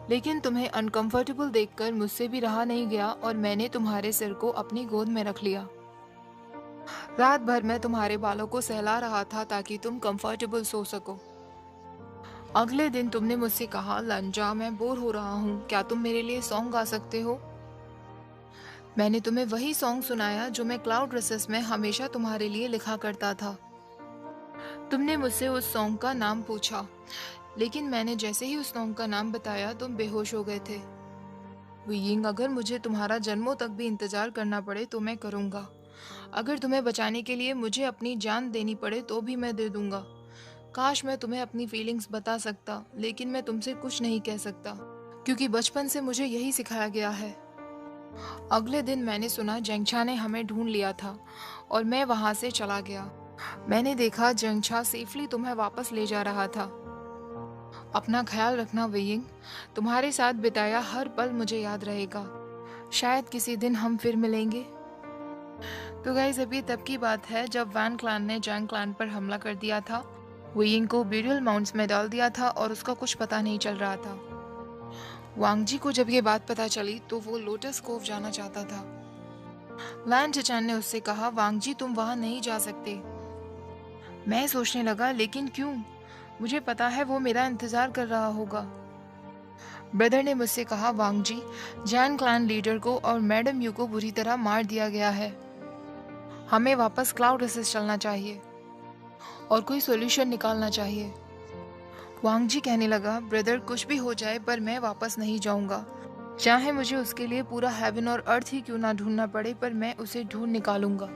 लेकिन तुम्हें अनकंफर्टेबल देखकर मुझसे भी रहा नहीं गया और मैंने तुम्हारे सिर को अपनी गोद में रख लिया। रात भर मैं तुम्हारे बालों को सहला रहा था ताकि तुम कंफर्टेबल सो सको। अगले दिन तुमने मुझसे कहा, लंजा, मैं बोर हो रहा हूँ, क्या तुम मेरे लिए सॉन्ग गा सकते हो? मैंने तुम्हें वही सॉन्ग सुनाया जो मैं क्लाउड रिसेस में हमेशा तुम्हारे लिए लिखा करता था। तुमने मुझसे उस सॉन्ग का नाम पूछा, लेकिन मैंने जैसे ही उस सॉन्ग का नाम बताया तुम बेहोश हो गए थे। वीइंग, अगर मुझे तुम्हारा जन्मों तक भी इंतजार करना पड़े तो मैं करूँगा। अगर तुम्हें बचाने के लिए मुझे अपनी जान देनी पड़े तो भी मैं दे दूंगा। काश मैं तुम्हें अपनी फीलिंग्स बता सकता, लेकिन मैं तुमसे कुछ नहीं कह सकता क्योंकि बचपन से मुझे यही सिखाया गया है। अगले दिन मैंने सुना जंगछा ने हमें ढूंढ लिया था और मैं वहां से चला गया। मैंने देखा जंगछा सेफली तुम्हें वापस ले जा रहा था। अपना ख्याल रखना वेइंग, तुम्हारे साथ बिताया हर पल मुझे याद रहेगा। शायद किसी दिन हम फिर मिलेंगे। तो गाइस, अभी तब की बात है जब वैन क्लान ने जैंग क्लान पर हमला कर दिया था, वेइंग को ब्यूरियल माउंट्स में डाल दिया था और उसका कुछ पता नहीं चल रहा था। वांगजी को जब ये बात पता चली तो वो लोटस कोव जाना चाहता था। लैन चचान ने उससे कहा, वांगजी, तुम वहां नहीं जा सकते। मैं सोचने लगा, लेकिन क्यों? मुझे पता है वो मेरा इंतजार कर रहा होगा। ब्रदर ने मुझसे कहा, वांगजी, जैन क्लैन लीडर को और मैडम यू को बुरी तरह मार दिया गया है। हमें वापस क्लाउड रिसेस चलना चाहिए और कोई सॉल्यूशन निकालना चाहिए। वांगजी कहने लगा, ब्रदर, कुछ भी हो जाए पर मैं वापस नहीं जाऊंगा। चाहे मुझे उसके लिए पूरा हेवन और अर्थ ही क्यों ना ढूंढना पड़े, पर मैं उसे ढूंढ निकालूंगा।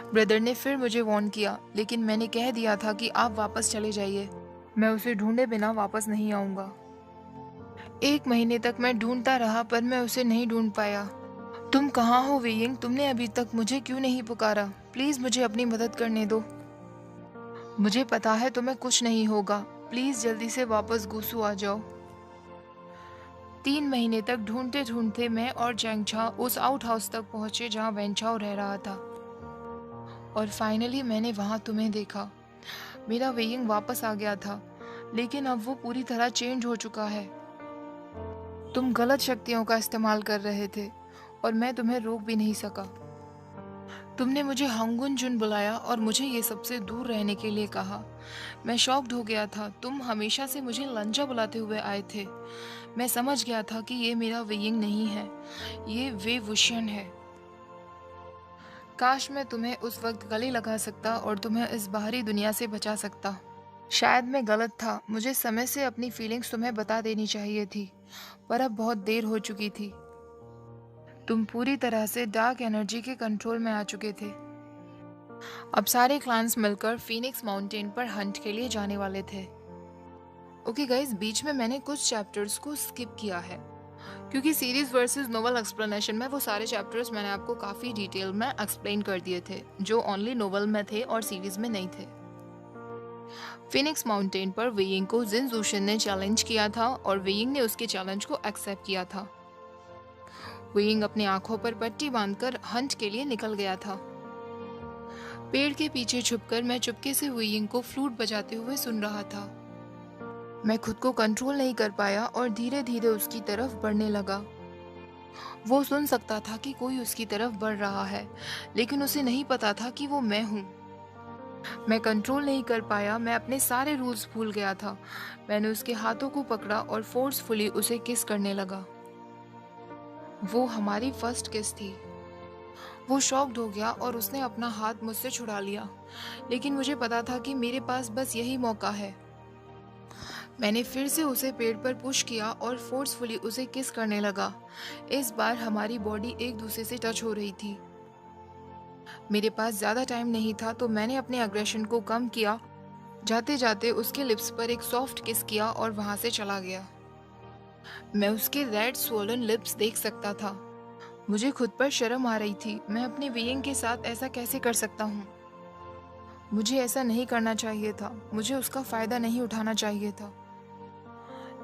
ब्रदर ने फिर मुझे वार्न किया, लेकिन मैंने कह दिया था कि आप वापस चले जाइए। मैं उसे ढूंढे बिना वापस नहीं आऊंगा। 1 महीने तक मैं ढूंढता रहा पर मैं उसे नहीं ढूंढ पाया। तुम कहाँ हो वेइंग? तुमने अभी तक मुझे क्यों नहीं पुकारा? प्लीज मुझे अपनी मदद करने दो। मुझे पता है तुम्हें कुछ नहीं होगा। प्लीज जल्दी से वापस गुसू आ जाओ। 3 महीने तक ढूंढते ढूंढते मैं और जैंगछा उस आउट हाउस तक पहुंचे जहाँ वेनचाओ रह रहा था, और फाइनली मैंने वहां तुम्हें देखा। मेरा वेइंग वापस आ गया था, लेकिन अब वो पूरी तरह चेंज हो चुका है। तुम गलत शक्तियों का इस्तेमाल कर रहे थे और मैं तुम्हें रोक भी नहीं सका। तुमने मुझे हंगुन जुन बुलाया और मुझे ये सबसे दूर रहने के लिए कहा। मैं शॉक्ड हो गया था। तुम हमेशा से मुझे लंजा बुलाते हुए आए थे। मैं समझ गया था कि ये मेरा वेइंग नहीं है, ये वे वुशियन है। काश मैं तुम्हें उस वक्त गले लगा सकता और तुम्हें इस बाहरी दुनिया से बचा सकता। शायद मैं गलत था। मुझे समय से अपनी फीलिंग्स तुम्हें बता देनी चाहिए थी, पर अब बहुत देर हो चुकी थी। तुम पूरी तरह से डार्क एनर्जी के कंट्रोल में आ चुके थे। अब सारे क्लान्स मिलकर फीनिक्स माउंटेन पर हंट के लिए जाने वाले थे। ओके गाइस, बीच में मैंने कुछ चैप्टर्स को स्किप किया है क्योंकि सीरीज वर्सेस नोवेल एक्सप्लेनेशन में वो सारे चैप्टर्स मैंने आपको काफ़ी डिटेल में एक्सप्लेन कर दिए थे जो ओनली नोवेल में थे और सीरीज में नहीं थे। फिनिक्स माउंटेन पर वेइंग को जिन जूशन ने चैलेंज किया था और वेइंग ने उसके चैलेंज को एक्सेप्ट किया था। वेइंग अपनी आंखों पर पट्टी बांधकर हंट के लिए निकल गया था। पेड़ के पीछे छुपकर मैं चुपके से वेइंग को फ्लूट बजाते हुए सुन रहा था। मैं खुद को कंट्रोल नहीं कर पाया और धीरे धीरे उसकी तरफ बढ़ने लगा। वो सुन सकता था कि कोई उसकी तरफ बढ़ रहा है, लेकिन उसे नहीं पता था कि वो मैं हूँ। मैं कंट्रोल नहीं कर पाया। मैं अपने सारे रूल्स भूल गया था। मैंने उसके हाथों को पकड़ा और फोर्सफुली उसे किस करने लगा। वो हमारी फर्स्ट किस थी। वो शॉक्ड हो गया और उसने अपना हाथ मुझसे छुड़ा लिया, लेकिन मुझे पता था कि मेरे पास बस यही मौका है। मैंने फिर से उसे पेड़ पर पुश किया और फोर्सफुली उसे किस करने लगा। इस बार हमारी बॉडी एक दूसरे से टच हो रही थी। मेरे पास ज्यादा टाइम नहीं था तो मैंने अपने अग्रेशन को कम किया। जाते जाते उसके लिप्स पर एक सॉफ्ट किस किया और वहां से चला गया। मैं उसके रेड स्वोलन लिप्स देख सकता था। मुझे खुद पर शर्म आ रही थी। मैं अपने वेइंग के साथ ऐसा कैसे कर सकता हूँ? मुझे ऐसा नहीं करना चाहिए था। मुझे उसका फायदा नहीं उठाना चाहिए था।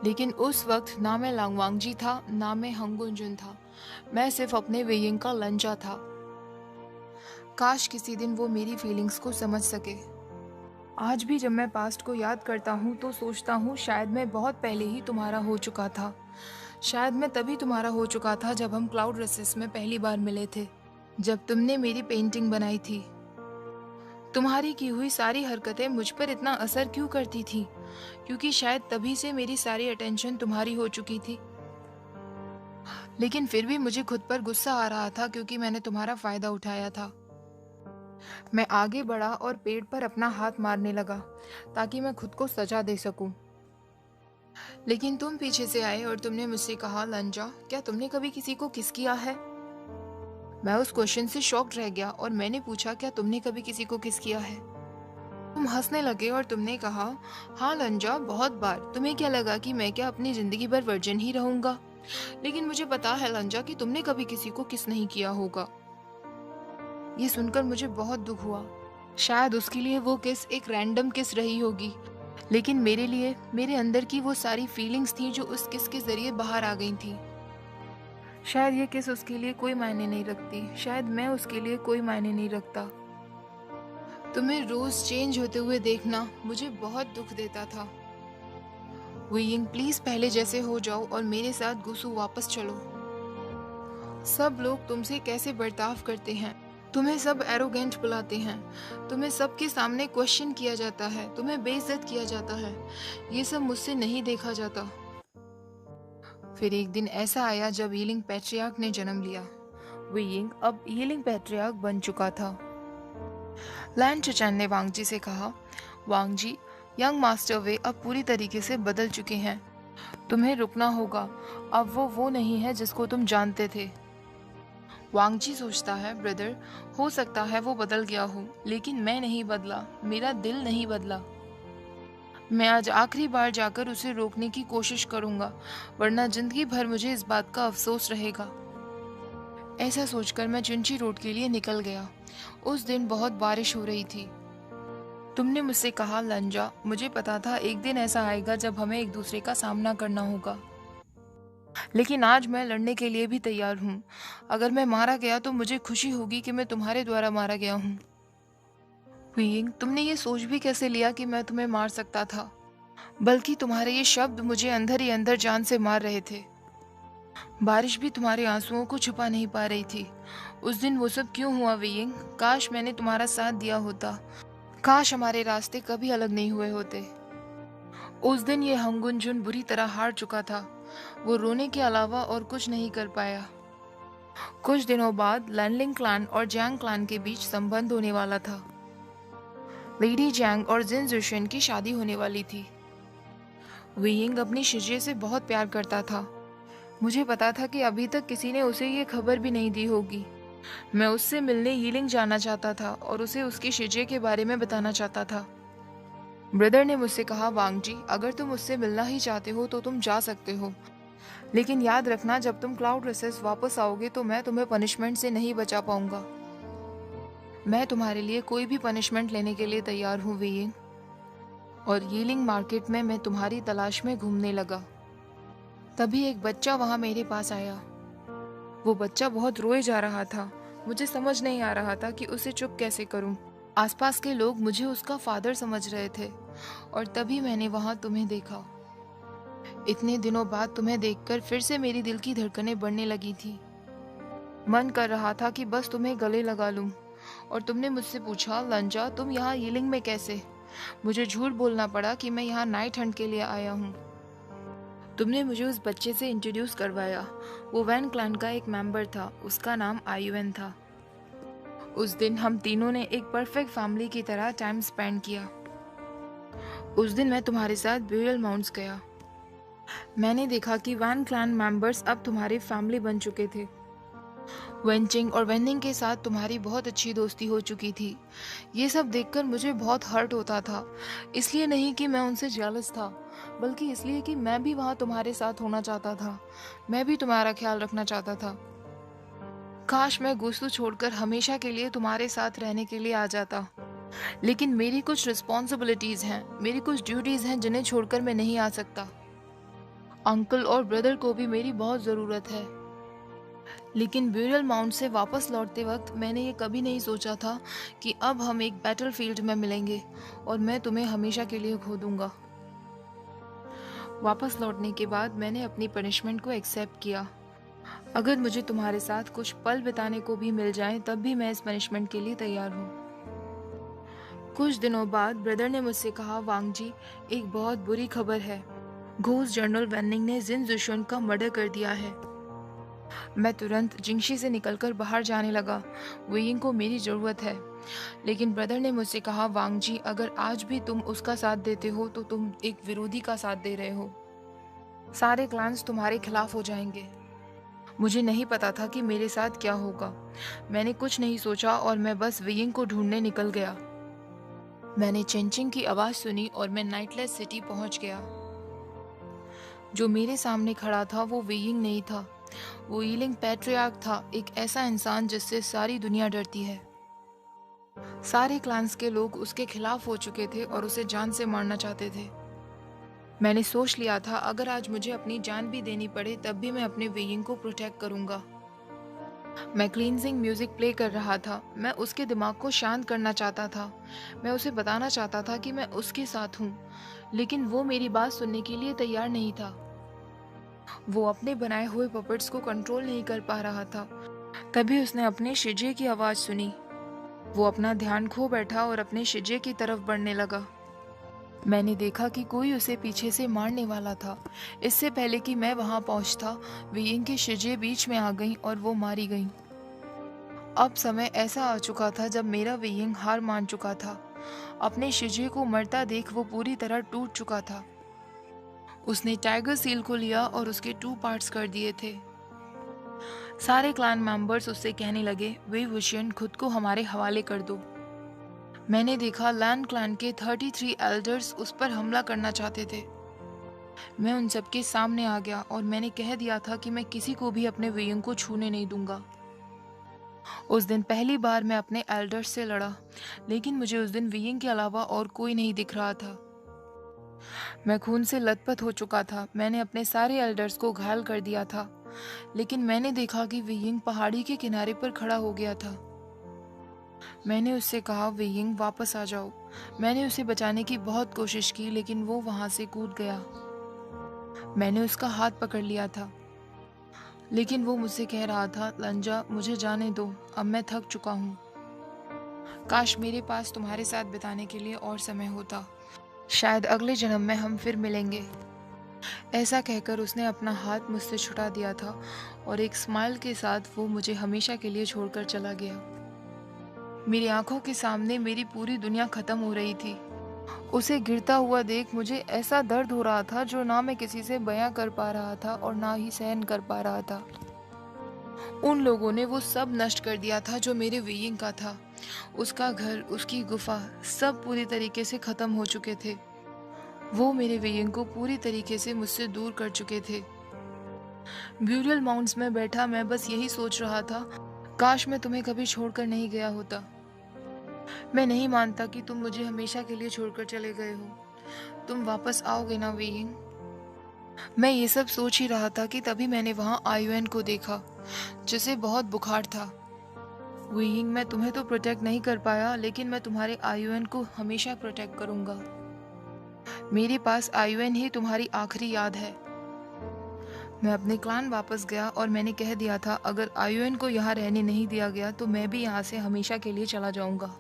लेकिन उस वक्त ना मैं लांगवांगजी था, ना मैं हंगुंजुन था। मैं सिर्फ अपने वेइंग का लंजा था। काश किसी दिन वो मेरी फीलिंग्स को समझ सके। आज भी जब मैं पास्ट को याद करता हूँ तो सोचता हूँ शायद मैं बहुत पहले ही तुम्हारा हो चुका था। शायद मैं तभी तुम्हारा हो चुका था जब हम क्लाउड रेसेस में पहली बार मिले थे, जब तुमने मेरी पेंटिंग बनाई थी। तुम्हारी की हुई सारी हरकतें मुझ पर इतना असर क्यों करती थी? क्योंकि शायद तभी से मेरी सारी अटेंशन तुम्हारी हो चुकी थी। लेकिन फिर भी मुझे खुद पर गुस्सा आ रहा था क्योंकि मैंने तुम्हारा फायदा उठाया था। मैं आगे बढ़ा और पेड़ पर अपना हाथ मारने लगा ताकि मैं खुद को सजा दे सकूं। लेकिन तुम पीछे से आए और तुमने मुझसे कहा, लंजा, क्या तुमने कभी किसी को किस किया है? मैं उस क्वेश्चन से शॉक्ड रह गया और मैंने पूछा, क्या तुमने कभी किसी को किस किया है? तुम हंसने लगे और तुमने कहा, हाँ लंजा, बहुत बार। तुम्हें क्या लगा कि मैं क्या अपनी जिंदगी भर वर्जिन ही रहूंगा? लेकिन मुझे पता है लंजा कि तुमने कभी किसी को किस नहीं किया होगा। ये सुनकर मुझे बहुत दुख हुआ। शायद उसके लिए वो किस एक रैंडम किस रही होगी, लेकिन मेरे लिए मेरे अंदर की वो सारी फीलिंग्स थी जो उस किस के जरिए बाहर आ गई थी। शायद ये किस उसके लिए कोई मायने नहीं रखती, शायद मैं उसके लिए कोई मायने नहीं रखता। तुम्हें रोज चेंज होते हुए देखना मुझे बहुत दुख देता था। वीइंग, प्लीज पहले जैसे हो जाओ और मेरे साथ गुसु वापस चलो। सब लोग तुमसे कैसे बर्ताव करते हैं, तुम्हें सब एरोगेंट बुलाते हैं, तुम्हें सबके सामने क्वेश्चन किया जाता है, तुम्हें बेइज्जत किया जाता है। ये सब मुझसे नहीं देखा जाता। फिर एक दिन ऐसा आया जब हीलिंग पैट्रियार्क ने जन्म लिया। वीइंग अब हीलिंग पैट्रियार्क बन चुका था। लैन चचैन ने वांगजी से कहा, वांगजी, यंग मास्टर वे अब पूरी तरीके से बदल चुके हैं। तुम्हें रुकना होगा। अब वो नहीं है जिसको तुम जानते थे। वांगजी सोचता है, ब्रदर, हो सकता है वो बदल गया हो, लेकिन मैं नहीं बदला, मेरा दिल नहीं बदला। मैं आज आखिरी बार जाकर उसे रोकने की कोशिश करूंगा, वरना जिंदगी भर मुझे इस बात का अफसोस रहेगा। ऐसा सोचकर मैं चुंची रोड के लिए निकल गया। उस दिन बहुत बारिश हो रही थी। तुमने मुझसे कहा, लंजा, मुझे पता था एक दिन ऐसा आएगा जब हमें एक दूसरे का सामना करना होगा, लेकिन आज मैं लड़ने के लिए भी तैयार हूँ। अगर मैं मारा गया तो मुझे खुशी होगी कि मैं तुम्हारे द्वारा मारा गया हूँ। वीइंग, तुमने ये सोच भी कैसे लिया कि मैं तुम्हें मार सकता था? बल्कि तुम्हारे ये शब्द मुझे अंदर ही अंदर जान से मार रहे थे। बारिश भी तुम्हारे आंसुओं को छुपा नहीं पा रही थी। उस दिन वो सब क्यों हुआ वीइंग? काश मैंने तुम्हारा साथ दिया होता। काश हमारे रास्ते कभी अलग नहीं हुए होते। उस दिन ये हंगुंजुन बुरी तरह हार चुका था। वो रोने के अलावा और कुछ नहीं कर पाया। कुछ दिनों बाद लैनलिंग क्लैन और जैंग क्लैन के बीच संबंध होने वाला था। लेडी जैंग और जिन जुशन की शादी होने वाली थी। वीइंग अपनी शिजे से बहुत प्यार करता था। मुझे पता था कि अभी तक किसी ने उसे ये खबर भी नहीं दी होगी। मैं उससे मिलने हीलिंग जाना चाहता था और उसे उसकी शिजे के बारे में बताना चाहता था। ब्रदर ने मुझसे कहा, वांगजी, अगर तुम उससे मिलना ही चाहते हो तो तुम जा सकते हो, लेकिन याद रखना, जब तुम क्लाउड रेसेस वापस आओगे तो मैं तुम्हें पनिशमेंट से नहीं बचा पाऊंगा। मैं तुम्हारे लिए कोई भी पनिशमेंट लेने के लिए तैयार हूँ वीइंग। और यीलिंग मार्केट में मैं तुम्हारी तलाश में घूमने लगा। तभी एक बच्चा वहां मेरे पास आया। वो बच्चा बहुत रोए जा रहा था। मुझे समझ नहीं आ रहा था कि उसे चुप कैसे करूं। आसपास के लोग मुझे उसका फादर समझ रहे थे और तभी मैंने वहां तुम्हें देखा। इतने दिनों बाद तुम्हें देखकर फिर से मेरी दिल की धड़कनें बढ़ने लगी थी। मन कर रहा था कि बस तुम्हें गले लगा लूं। और तुमने मुझसे पूछा, लंजा, तुम यहाँ यीलिंग में कैसे? मुझे झूठ बोलना पड़ा कि मैं यहाँ नाइट हंट के लिए आया हूँ। तुमने मुझे उस बच्चे से इंट्रोड्यूस करवाया। वो वैन क्लैन का एक मेंबर था, उसका नाम आयुएन था। उस दिन हम तीनों ने एक परफेक्ट फैमिली की तरह टाइम स्पेंड किया। उस दिन मैं तुम्हारे साथ ब्यूरल माउंट्स गया। मैंने देखा कि वैन क्लैन मेंबर्स अब तुम्हारी फैमिली बन चुके थे। वेंचिंग और वेनिंग के साथ तुम्हारी बहुत अच्छी दोस्ती हो चुकी थी। ये सब देखकर मुझे बहुत हर्ट होता था। इसलिए नहीं कि मैं उनसे जेलस था, बल्कि इसलिए कि मैं भी वहाँ तुम्हारे साथ होना चाहता था। मैं भी तुम्हारा ख्याल रखना चाहता था। काश मैं गुस्सू छोड़कर हमेशा के लिए तुम्हारे साथ रहने के लिए आ जाता, लेकिन मेरी कुछ रिस्पॉन्सिबिलिटीज हैं, मेरी कुछ ड्यूटीज हैं जिन्हें छोड़कर मैं नहीं आ सकता। अंकल और ब्रदर को भी मेरी बहुत ज़रूरत है। लेकिन ब्यूरियल माउंट से वापस लौटते वक्त मैंने ये कभी नहीं सोचा था कि अब हम एक बैटलफील्ड में मिलेंगे और मैं तुम्हें हमेशा के लिए खो दूंगा। वापस लौटने के बाद मैंने अपनी पनिशमेंट को एक्सेप्ट किया। अगर मुझे तुम्हारे साथ कुछ पल बिताने को भी मिल जाए तब भी मैं इस पनिशमेंट के लिए तैयार हूँ। कुछ दिनों बाद ब्रदर ने मुझसे कहा, वांग जी, एक बहुत बुरी खबर है। घोस्ट जनरल वेनिंग ने जिन जुशन का मर्डर कर दिया है। मैं तुरंत जिंगशी से निकलकर बाहर जाने लगा। वेइंग को मेरी ज़रूरत है। लेकिन ब्रदर ने मुझसे कहा, वांग जी, अगर आज भी तुम उसका साथ देते हो तो तुम एक विरोधी का साथ दे रहे हो। सारे क्लान्स तुम्हारे खिलाफ हो जाएंगे। मुझे नहीं पता था कि मेरे साथ क्या होगा। मैंने कुछ नहीं सोचा और मैं बस वेइंग को ढूंढने निकल गया। मैंने चेंचिंग की आवाज़ सुनी और मैं नाइटलेस सिटी पहुंच गया। जो मेरे सामने खड़ा था वो वेइंग नहीं था, वो ईलिंग पैट्रियार्क था, एक ऐसा इंसान जिससे सारी दुनिया डरती है। सारे क्लान्स के लोग उसके खिलाफ हो चुके थे और उसे जान से मारना चाहते थे। मैंने सोच लिया था अगर आज मुझे अपनी जान भी देनी पड़े तब भी मैं अपने वेइंग को प्रोटेक्ट करूंगा। मैं क्लींजिंग म्यूजिक प्ले कर रहा था। मैं उसके दिमाग को शांत करना चाहता था। मैं उसे बताना चाहता था कि मैं उसके साथ हूँ, लेकिन वो मेरी बात सुनने के लिए तैयार नहीं था। वो अपने बनाए हुए पपेट्स को कंट्रोल नहीं कर पा रहा था। तभी उसने अपने शिजे की आवाज़ सुनी। वो अपना ध्यान खो बैठा और अपने शिजे की तरफ बढ़ने लगा। मैंने देखा कि कोई उसे पीछे से मारने वाला था। इससे पहले कि मैं वहां पहुंचता, वेइंग की शिजे बीच में आ गई और वो मारी गई। अब समय ऐसा आ चुका था जब मेरा वेइंग हार मान चुका था। अपने शिजे को मरता देख वो पूरी तरह टूट चुका था। उसने टाइगर सील को लिया और उसके 2 पार्ट्स कर दिए थे। सारे क्लान मेंबर्स उससे कहने लगे, वे वुशियन, खुद को हमारे हवाले कर दो। मैंने देखा लैंड क्लैन के 33 एल्डर्स उस पर हमला करना चाहते थे। मैं उन सबके सामने आ गया और मैंने कह दिया था कि मैं किसी को भी अपने वेइंग को छूने नहीं दूंगा। उस दिन पहली बार मैं अपने एल्डर्स से लड़ा, लेकिन मुझे उस दिन वेइंग के अलावा और कोई नहीं दिख रहा था। मैं खून से लथपथ हो चुका था। मैंने अपने सारे एल्डर्स को घायल कर दिया था, लेकिन मैंने देखा कि वेइंग पहाड़ी के किनारे पर खड़ा हो गया था। मैंने उससे कहा, वेइंग, वापस आ जाओ। मैंने उसे बचाने की बहुत कोशिश की, लेकिन वो वहां से कूद गया। मैंने उसका हाथ पकड़ लिया था, लेकिन वो मुझसे कह रहा था, लंजा, मुझे जाने दो, अब मैं थक चुका हूँ। काश मेरे पास तुम्हारे साथ बिताने के लिए और समय होता। शायद अगले जन्म में हम फिर मिलेंगे। ऐसा कहकर उसने अपना हाथ मुझसे छुड़ा दिया था और एक स्माइल के साथ वो मुझे हमेशा के लिए छोड़कर चला गया। मेरी आंखों के सामने मेरी पूरी दुनिया खत्म हो रही थी। उसे गिरता हुआ देख मुझे ऐसा दर्द हो रहा था जो ना मैं किसी से बयां कर पा रहा था और ना ही सहन कर पा रहा था। उन लोगों ने वो सब नष्ट कर दिया था जो मेरे वेइंग का था। उसका घर, उसकी गुफा, सब पूरी तरीके से खत्म हो चुके थे। वो मेरे वेइंग को पूरी तरीके से मुझसे दूर कर चुके थे। ब्यूरियल माउंट्स में बैठा मैं बस यही सोच रहा था, काश मैं तुम्हें कभी छोड़कर नहीं गया होता। मैं नहीं मानता कि तुम मुझे हमेशा के लिए छोड़कर चले गए हो। तुम वापस आओगे ना वेइंग? मैं ये सब सोच ही रहा था कि तभी मैंने वहां आयुएन को देखा, जिसे बहुत बुखार था। वेइंग, मैं तुम्हें तो प्रोटेक्ट नहीं कर पाया, लेकिन मैं तुम्हारे आयुएन को हमेशा प्रोटेक्ट करूंगा। मेरे पास आयुएन ही तुम्हारी आखिरी याद है। मैं अपने क्लान वापस गया और मैंने कह दिया था, अगर आयुएन को यहाँ रहने नहीं दिया गया तो मैं भी यहाँ से हमेशा के लिए चला जाऊंगा।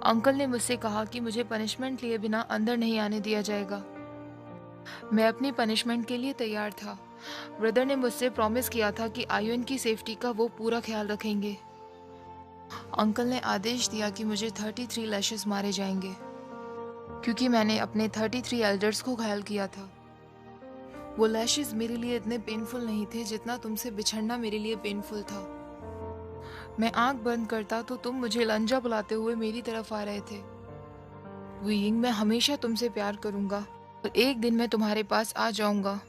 अंकल ने मुझसे कहा कि मुझे पनिशमेंट लिए बिना अंदर नहीं आने दिया जाएगा। मैं अपनी पनिशमेंट के लिए तैयार था। ब्रदर ने मुझसे प्रॉमिस किया था कि आयुएन की सेफ्टी का वो पूरा ख्याल रखेंगे। अंकल ने आदेश दिया कि मुझे 33 लैशेस मारे जाएंगे, क्योंकि मैंने अपने 33 एल्डर्स को घायल किया था। वो लैशेस मेरे लिए इतने पेनफुल नहीं थे जितना तुमसे बिछड़ना मेरे लिए पेनफुल था। मैं आंख बंद करता तो तुम मुझे लंजा बुलाते हुए मेरी तरफ आ रहे थे। वेइंग, मैं हमेशा तुमसे प्यार करूंगा और एक दिन मैं तुम्हारे पास आ जाऊंगा।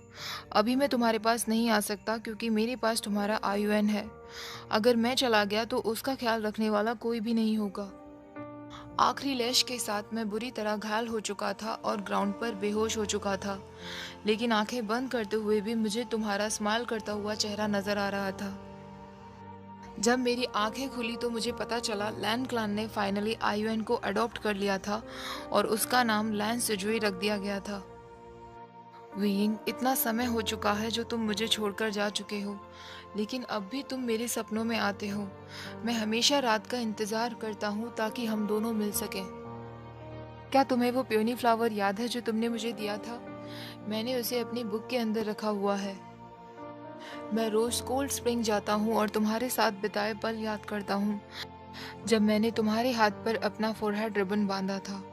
अभी मैं तुम्हारे पास नहीं आ सकता क्योंकि मेरे पास तुम्हारा आयुएन है। अगर मैं चला गया तो उसका ख्याल रखने वाला कोई भी नहीं होगा। आखिरी लैश के साथ मैं बुरी तरह घायल हो चुका था और ग्राउंड पर बेहोश हो चुका था, लेकिन आंखें बंद करते हुए भी मुझे तुम्हारा स्माइल करता हुआ चेहरा नजर आ रहा था। जब मेरी आंखें खुली तो मुझे पता चला लैन क्लान ने फाइनली आईयूएन को अडॉप्ट कर लिया था और उसका नाम लैन सिजुई रख दिया गया था। वीइंग, इतना समय हो चुका है जो तुम मुझे छोड़कर जा चुके हो, लेकिन अब भी तुम मेरे सपनों में आते हो। मैं हमेशा रात का इंतजार करता हूँ ताकि हम दोनों मिल सकें। क्या तुम्हें वो प्योनी फ्लावर याद है जो तुमने मुझे दिया था? मैंने उसे अपनी बुक के अंदर रखा हुआ है। मैं रोज कोल्ड स्प्रिंग जाता हूँ और तुम्हारे साथ बिताए पल याद करता हूँ, जब मैंने तुम्हारे हाथ पर अपना फोरहेड रिबन बांधा था।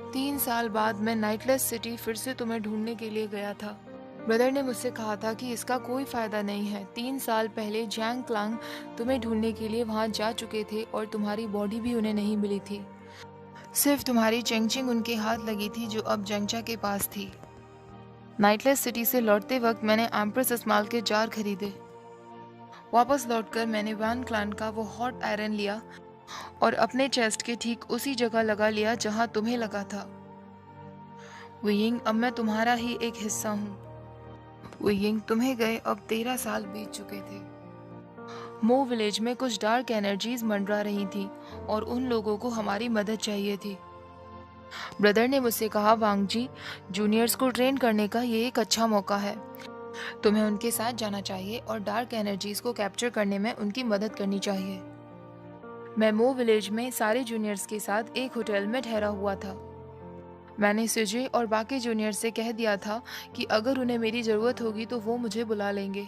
3 साल बाद मैं नाइटलेस सिटी फिर से तुम्हें ढूंढने के लिए गया था। ब्रदर ने मुझसे कहा था कि इसका कोई फायदा नहीं है। 3 साल पहले जैंग क्लांग तुम्हें ढूंढने के लिए वहां जा चुके थे और तुम्हारी बॉडी भी उन्हें नहीं मिली थी। सिर्फ तुम्हारी चेंगचिंग उनके हाथ लगी थी जो अब जंगचा के पास थी। नाइटलेस सिटी से लौटते वक्त मैंने एम्प्रेस इस्माइल के जार खरीदे। वापस लौटकर मैंने वैन क्लान का वो हॉट आयरन लिया और अपने चेस्ट के ठीक उसी जगह लगा लिया जहां तुम्हें लगा था। वीइंग, अब मैं तुम्हारा ही एक हिस्सा हूँ। वीइंग, तुम्हें गए अब 13 साल बीत चुके थे। मो विलेज में कुछ डार्क एनर्जीज मंडरा रही थी और उन लोगों को हमारी मदद चाहिए थी। ब्रदर ने मुझसे कहा, वांगजी, जूनियर्स को ट्रेन करने का ये एक अच्छा मौका है। तुम्हें उनके साथ जाना चाहिए और डार्क एनर्जीज को कैप्चर करने में उनकी मदद करनी चाहिए। मैं मो विलेज में सारे जूनियर्स के साथ एक होटल में ठहरा हुआ था। मैंने सिजे और बाकी जूनियर से कह दिया था कि अगर उन्हें मेरी ज़रूरत होगी तो वो मुझे बुला लेंगे।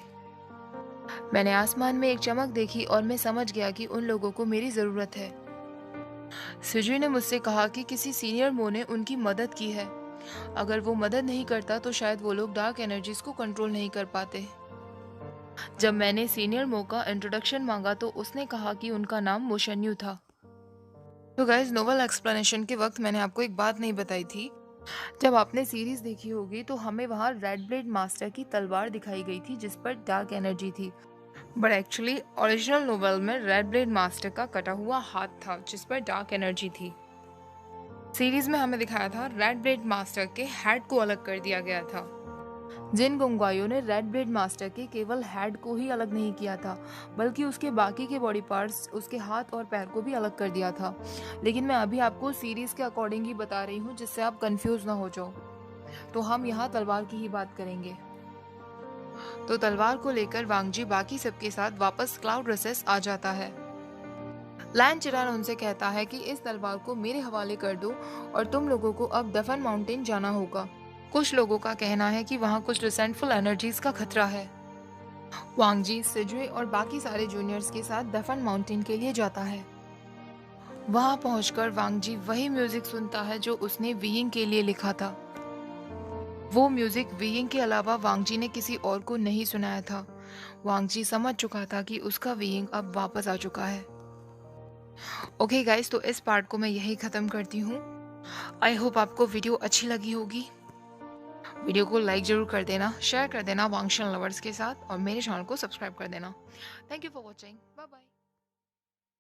मैंने आसमान में एक चमक देखी और मैं समझ गया कि उन लोगों को मेरी ज़रूरत है। सिजे ने मुझसे कहा कि किसी सीनियर मो ने उनकी मदद की है। अगर वो मदद नहीं करता तो शायद वो लोग डार्क एनर्जीज को कंट्रोल नहीं कर पाते। जब मैंने सीनियर मो का इंट्रोडक्शन मांगा तो उसने कहा कि उनका नाम मोशन्यू था। तो गाइज, नोवेल एक्सप्लेनेशन के वक्त मैंने आपको एक बात नहीं बताई थी। जब आपने सीरीज देखी होगी तो हमें वहाँ रेड ब्लेड मास्टर की तलवार दिखाई गई थी जिस पर डार्क एनर्जी थी, बट एक्चुअली ओरिजिनल नोवेल में रेड ब्लेड मास्टर का कटा हुआ हाथ था जिस पर डार्क एनर्जी थी। सीरीज में हमें दिखाया था रेड ब्लेड मास्टर के हेड को अलग कर दिया गया था। जिन गुंगाइयों ने रेड ब्लेड मास्टर के केवल हेड को ही अलग नहीं किया था, बल्कि उसके बाकी के बॉडी पार्ट्स, उसके हाथ और पैर को भी अलग कर दिया था। लेकिन मैं अभी आपको सीरीज के अकॉर्डिंग ही बता रही हूँ जिससे आप कंफ्यूज ना हो जाओ। तो हम यहाँ तलवार की ही बात करेंगे। तो तलवार को लेकर वांगजी बाकी सबके साथ वापस क्लाउड रेसेस आ जाता है। लैन चिरान उनसे कहता है कि इस तलवार को मेरे हवाले कर दो और तुम लोगों को अब दफन माउंटेन जाना होगा। कुछ लोगों का कहना है कि वहाँ कुछ रिसेंटफुल एनर्जीज का खतरा है। वांगजी, सिजुए और बाकी सारे जूनियर्स के साथ दफन माउंटेन के लिए जाता है। वहां पहुंचकर वांगजी वही म्यूजिक सुनता है जो उसने वीइंग के लिए लिखा था। वो म्यूजिक वीइंग के अलावा वांगजी ने किसी और को नहीं सुनाया था। वांगजी समझ चुका था कि उसका वीइंग अब वापस आ चुका है। ओके गाइस, तो इस पार्ट को मैं यही खत्म करती हूँ। आई होप आपको वीडियो अच्छी लगी होगी। वीडियो को लाइक जरूर कर देना, शेयर कर देना वांगशन लवर्स के साथ और मेरे चैनल को सब्सक्राइब कर देना। Thank you for watching. Bye bye.